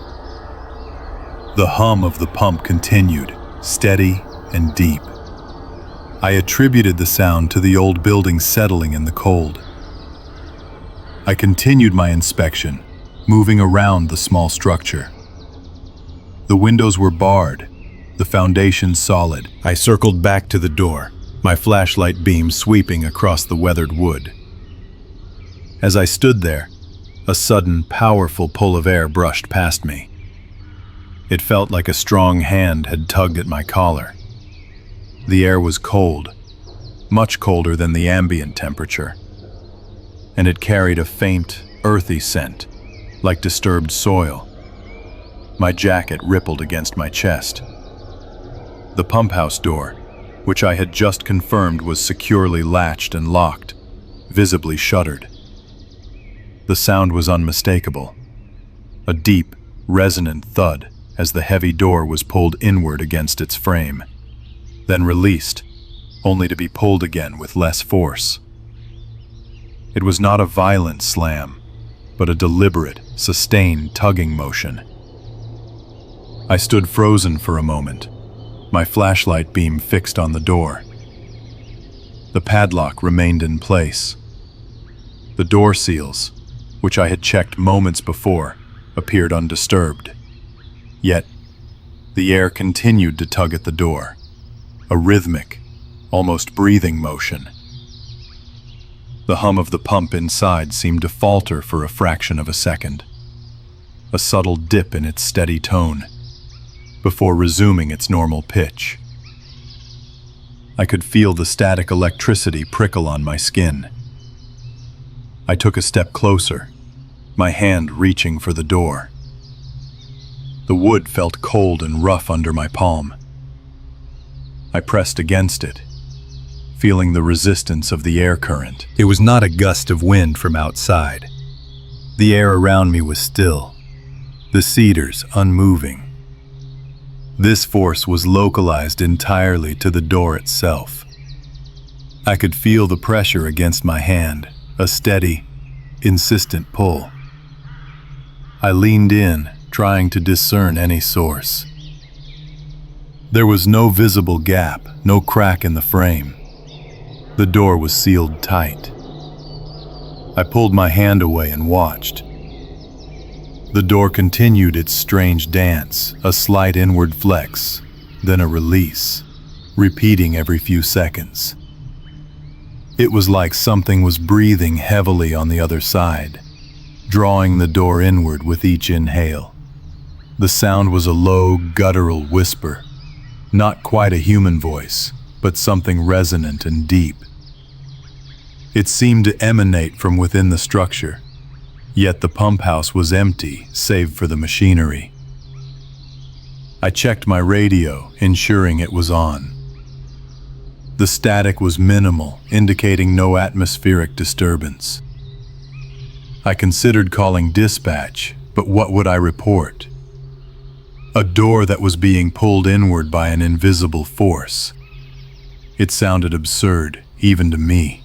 The hum of the pump continued, steady and deep. I attributed the sound to the old building settling in the cold. I continued my inspection, moving around the small structure. The windows were barred, the foundation solid. I circled back to the door, my flashlight beam sweeping across the weathered wood. As I stood there, a sudden, powerful pull of air brushed past me. It felt like a strong hand had tugged at my collar. The air was cold, much colder than the ambient temperature, and it carried a faint, earthy scent, like disturbed soil. My jacket rippled against my chest. The pump house door, which I had just confirmed was securely latched and locked, visibly shuddered. The sound was unmistakable, a deep, resonant thud as the heavy door was pulled inward against its frame, then released, only to be pulled again with less force. It was not a violent slam, but a deliberate, sustained tugging motion. I stood frozen for a moment, my flashlight beam fixed on the door. The padlock remained in place. The door seals, which I had checked moments before, appeared undisturbed. Yet, The air continued to tug at the door, a rhythmic, almost breathing motion. The hum of the pump inside seemed to falter for a fraction of a second, a subtle dip in its steady tone, before resuming its normal pitch. I could feel the static electricity prickle on my skin. I took a step closer, my hand reaching for the door. The wood felt cold and rough under my palm. I pressed against it, feeling the resistance of the air current. It was not a gust of wind from outside. The air around me was still, the cedars unmoving. This force was localized entirely to the door itself. I could feel the pressure against my hand, a steady, insistent pull. I leaned in, trying to discern any source. There was no visible gap, no crack in the frame. The door was sealed tight. I pulled my hand away and watched. The door continued its strange dance, a slight inward flex, then a release, repeating every few seconds. It was like something was breathing heavily on the other side, drawing the door inward with each inhale. The sound was a low, guttural whisper, not quite a human voice, but something resonant and deep. It seemed to emanate from within the structure, yet the pump house was empty, save for the machinery. I checked my radio, ensuring it was on. The static was minimal, indicating no atmospheric disturbance. I considered calling dispatch, but what would I report? A door that was being pulled inward by an invisible force. It sounded absurd, even to me.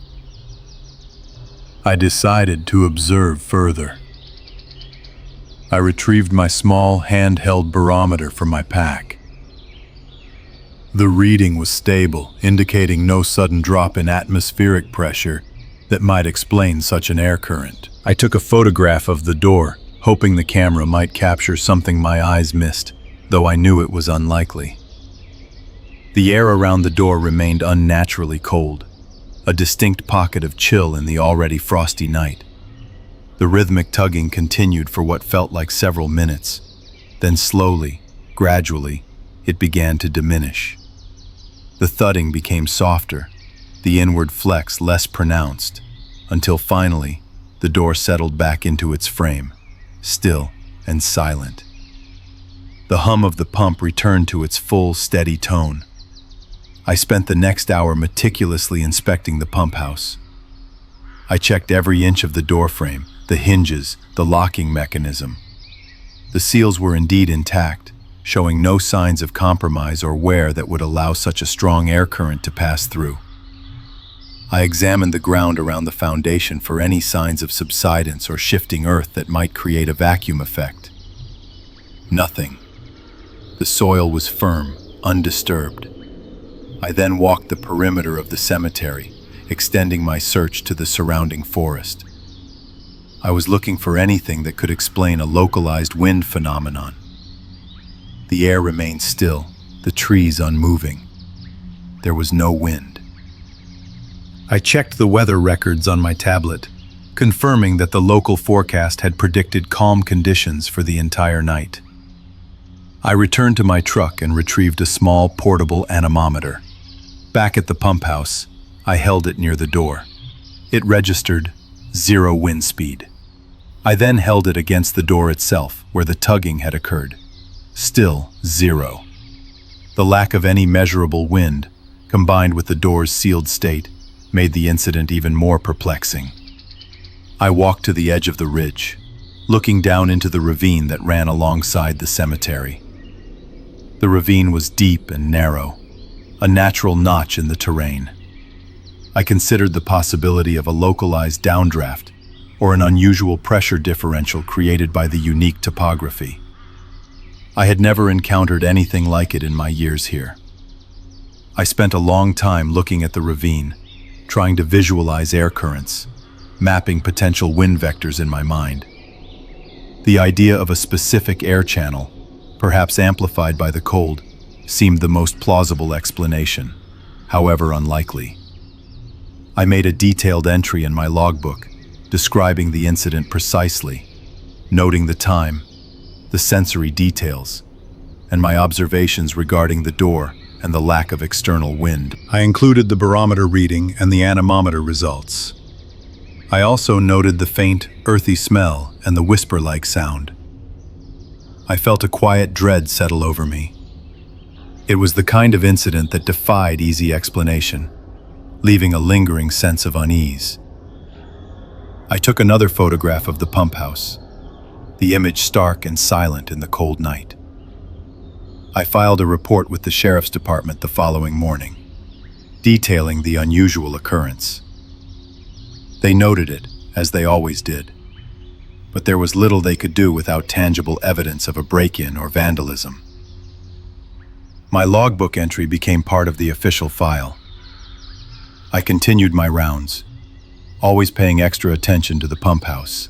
I decided to observe further. I retrieved my small handheld barometer from my pack. The reading was stable, indicating no sudden drop in atmospheric pressure that might explain such an air current. I took a photograph of the door, hoping the camera might capture something my eyes missed, though I knew it was unlikely. The air around the door remained unnaturally cold, a distinct pocket of chill in the already frosty night. The rhythmic tugging continued for what felt like several minutes. Then slowly, gradually, it began to diminish. The thudding became softer, the inward flex less pronounced, until finally, the door settled back into its frame, still and silent. The hum of the pump returned to its full, steady tone. I spent the next hour meticulously inspecting the pump house. I checked every inch of the door frame, the hinges, the locking mechanism. The seals were indeed intact, showing no signs of compromise or wear that would allow such a strong air current to pass through. I examined the ground around the foundation for any signs of subsidence or shifting earth that might create a vacuum effect. Nothing. The soil was firm, undisturbed. I then walked the perimeter of the cemetery, extending my search to the surrounding forest. I was looking for anything that could explain a localized wind phenomenon. The air remained still, the trees unmoving. There was no wind. I checked the weather records on my tablet, confirming that the local forecast had predicted calm conditions for the entire night. I returned to my truck and retrieved a small portable anemometer. Back at the pump house, I held it near the door. It registered 0 wind speed. I then held it against the door itself, where the tugging had occurred. Still 0. The lack of any measurable wind, combined with the door's sealed state, made the incident even more perplexing. I walked to the edge of the ridge, looking down into the ravine that ran alongside the cemetery. The ravine was deep and narrow, a natural notch in the terrain. I considered the possibility of a localized downdraft or an unusual pressure differential created by the unique topography. I had never encountered anything like it in my years here. I spent a long time looking at the ravine, trying to visualize air currents, mapping potential wind vectors in my mind. The idea of a specific air channel, perhaps amplified by the cold, seemed the most plausible explanation, however unlikely. I made a detailed entry in my logbook, describing the incident precisely, noting the time, the sensory details, and my observations regarding the door and the lack of external wind. I included the barometer reading and the anemometer results. I also noted the faint, earthy smell and the whisper-like sound. I felt a quiet dread settle over me. It was the kind of incident that defied easy explanation, leaving a lingering sense of unease. I took another photograph of the pump house, the image stark and silent in the cold night. I filed a report with the sheriff's department the following morning, detailing the unusual occurrence. They noted it, as they always did, but there was little they could do without tangible evidence of a break-in or vandalism. My logbook entry became part of the official file. I continued my rounds, always paying extra attention to the pump house.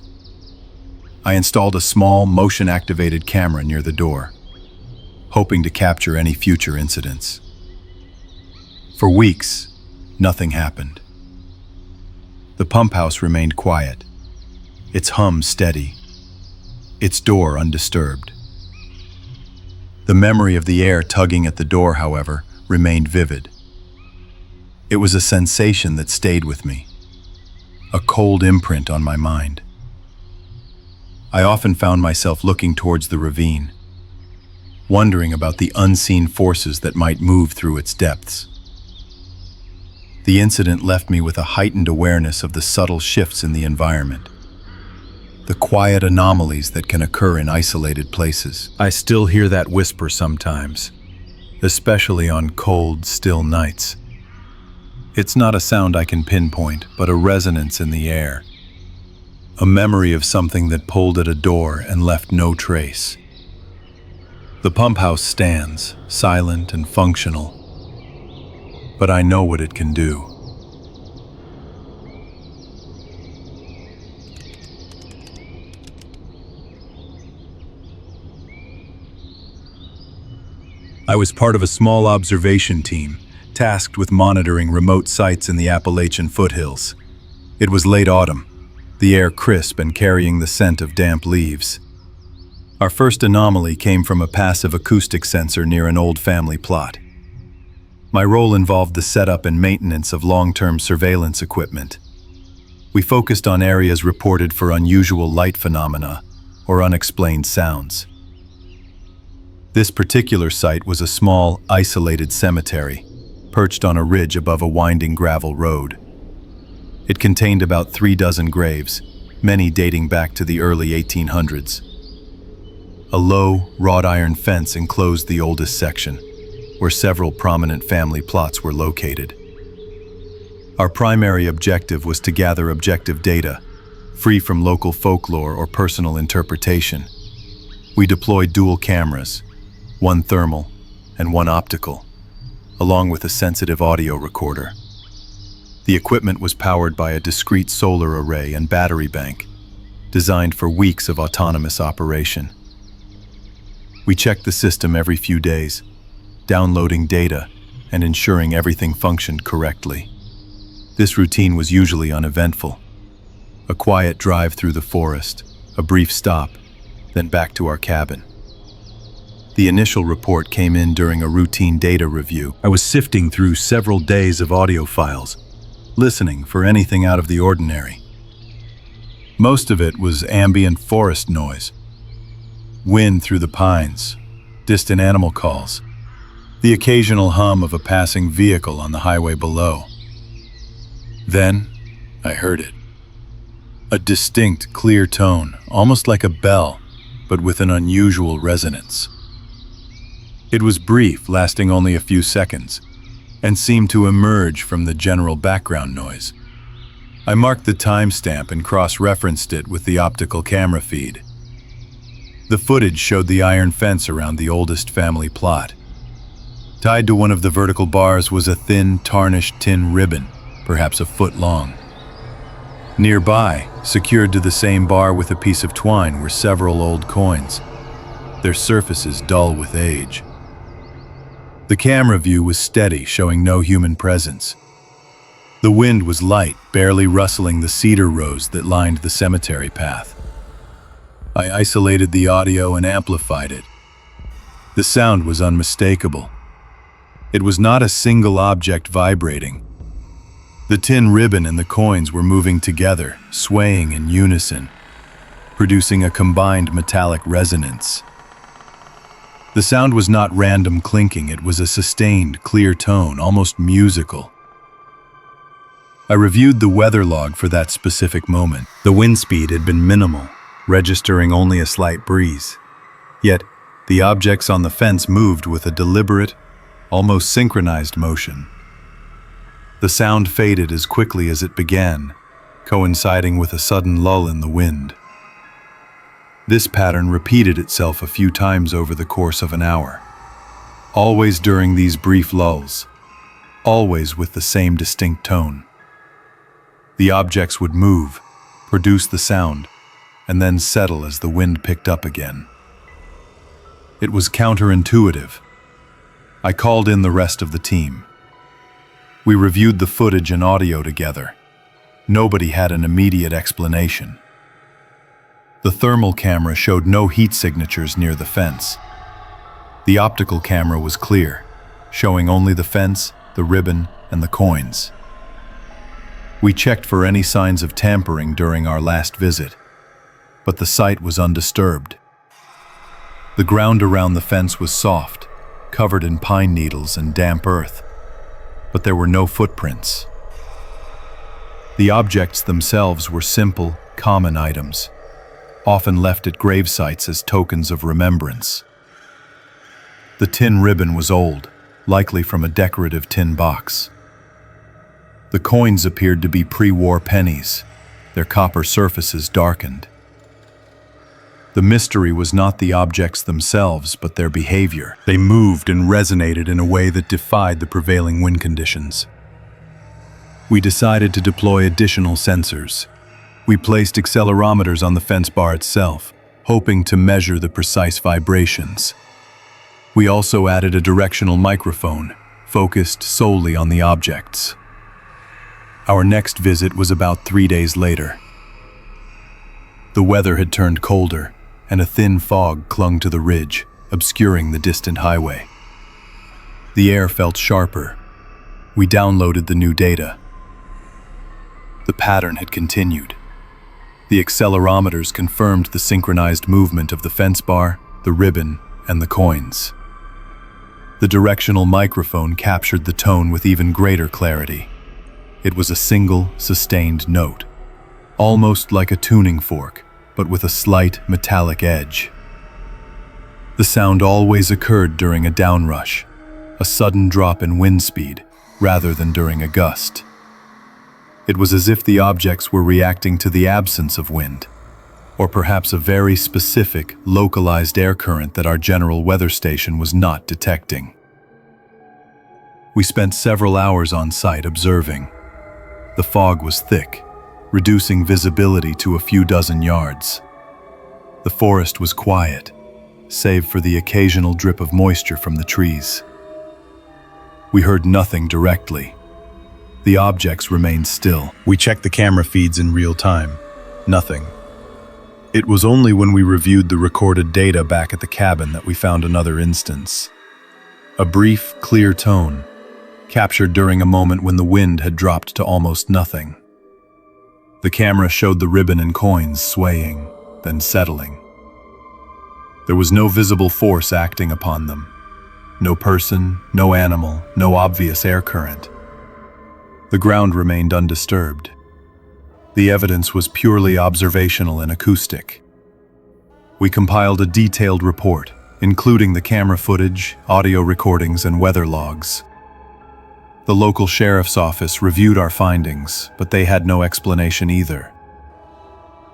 I installed a small, motion-activated camera near the door, hoping to capture any future incidents. For weeks, nothing happened. The pump house remained quiet, its hum steady, its door undisturbed. The memory of the air tugging at the door, however, remained vivid. It was a sensation that stayed with me, a cold imprint on my mind. I often found myself looking towards the ravine, wondering about the unseen forces that might move through its depths. The incident left me with a heightened awareness of the subtle shifts in the environment, the quiet anomalies that can occur in isolated places. I still hear that whisper sometimes, especially on cold, still nights. It's not a sound I can pinpoint, but a resonance in the air, a memory of something that pulled at a door and left no trace. The pump house stands, silent and functional, but I know what it can do. I was part of a small observation team, tasked with monitoring remote sites in the Appalachian foothills. It was late autumn, the air crisp and carrying the scent of damp leaves. Our first anomaly came from a passive acoustic sensor near an old family plot. My role involved the setup and maintenance of long-term surveillance equipment. We focused on areas reported for unusual light phenomena or unexplained sounds. This particular site was a small, isolated cemetery, perched on a ridge above a winding gravel road. It contained about 36 graves, many dating back to the early 1800s. A low, wrought iron fence enclosed the oldest section, where several prominent family plots were located. Our primary objective was to gather objective data, free from local folklore or personal interpretation. We deployed dual cameras, one thermal and one optical, along with a sensitive audio recorder. The equipment was powered by a discrete solar array and battery bank, designed for weeks of autonomous operation. We checked the system every few days, downloading data and ensuring everything functioned correctly. This routine was usually uneventful. A quiet drive through the forest, a brief stop, then back to our cabin. The initial report came in during a routine data review. I was sifting through several days of audio files, listening for anything out of the ordinary. Most of it was ambient forest noise, wind through the pines, distant animal calls, the occasional hum of a passing vehicle on the highway below. Then, I heard it. A distinct, clear tone, almost like a bell, but with an unusual resonance. It was brief, lasting only a few seconds, and seemed to emerge from the general background noise. I marked the timestamp and cross-referenced it with the optical camera feed. The footage showed the iron fence around the oldest family plot. Tied to one of the vertical bars was a thin, tarnished tin ribbon, perhaps a foot long. Nearby, secured to the same bar with a piece of twine, were several old coins. their surfaces dull with age. The camera view was steady, showing no human presence. The wind was light, barely rustling the cedar rows that lined the cemetery path. I isolated the audio and amplified it. The sound was unmistakable. It was not a single object vibrating. The tin ribbon and the coins were moving together, swaying in unison, producing a combined metallic resonance. The sound was not random clinking, it was a sustained, clear tone, almost musical. I reviewed the weather log for that specific moment. The wind speed had been minimal, registering only a slight breeze. Yet, the objects on the fence moved with a deliberate, almost synchronized motion. The sound faded as quickly as it began, coinciding with a sudden lull in the wind. This pattern repeated itself a few times over the course of an hour, always during these brief lulls, always with the same distinct tone. The objects would move, produce the sound, and then settle as the wind picked up again. It was counterintuitive. I called in the rest of the team. We reviewed the footage and audio together. Nobody had an immediate explanation. The thermal camera showed no heat signatures near the fence. The optical camera was clear, showing only the fence, the ribbon, and the coins. We checked for any signs of tampering during our last visit, but the site was undisturbed. The ground around the fence was soft, covered in pine needles and damp earth, but there were no footprints. The objects themselves were simple, common items, often left at grave sites as tokens of remembrance. The tin ribbon was old, likely from a decorative tin box. The coins appeared to be pre-war pennies, their copper surfaces darkened. The mystery was not the objects themselves, but their behavior. They moved and resonated in a way that defied the prevailing wind conditions. We decided to deploy additional sensors. We placed accelerometers on the fence bar itself, hoping to measure the precise vibrations. We also added a directional microphone, focused solely on the objects. Our next visit was about 3 days later. The weather had turned colder, and a thin fog clung to the ridge, obscuring the distant highway. The air felt sharper. We downloaded the new data. The pattern had continued. The accelerometers confirmed the synchronized movement of the fence bar, the ribbon, and the coins. The directional microphone captured the tone with even greater clarity. It was a single, sustained note, almost like a tuning fork, but with a slight metallic edge. The sound always occurred during a downrush, a sudden drop in wind speed, rather than during a gust. It was as if the objects were reacting to the absence of wind, or perhaps a very specific, localized air current that our general weather station was not detecting. We spent several hours on site observing. The fog was thick, reducing visibility to a few dozen yards. The forest was quiet, save for the occasional drip of moisture from the trees. We heard nothing directly. The objects remained still. We checked the camera feeds in real time. Nothing. It was only when we reviewed the recorded data back at the cabin that we found another instance. A brief, clear tone, captured during a moment when the wind had dropped to almost nothing. The camera showed the ribbon and coins swaying, then settling. There was no visible force acting upon them. No person, no animal, no obvious air current. The ground remained undisturbed. The evidence was purely observational and acoustic. We compiled a detailed report, including the camera footage, audio recordings, and weather logs. The local sheriff's office reviewed our findings, but they had no explanation either.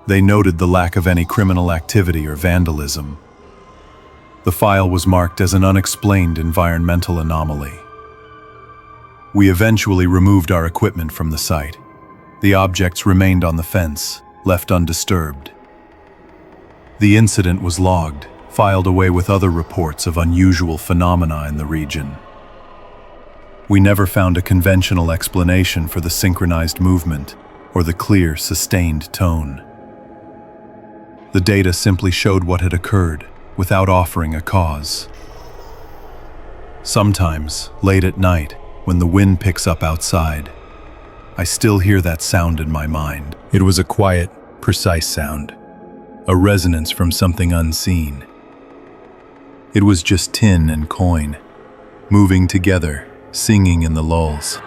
They noted the lack of any criminal activity or vandalism. The file was marked as an unexplained environmental anomaly. We eventually removed our equipment from the site. The objects remained on the fence, left undisturbed. The incident was logged, filed away with other reports of unusual phenomena in the region. We never found a conventional explanation for the synchronized movement or the clear, sustained tone. The data simply showed what had occurred without offering a cause. Sometimes, late at night, when the wind picks up outside, I still hear that sound in my mind. It was a quiet, precise sound, a resonance from something unseen. It was just tin and coin, moving together, singing in the lulls.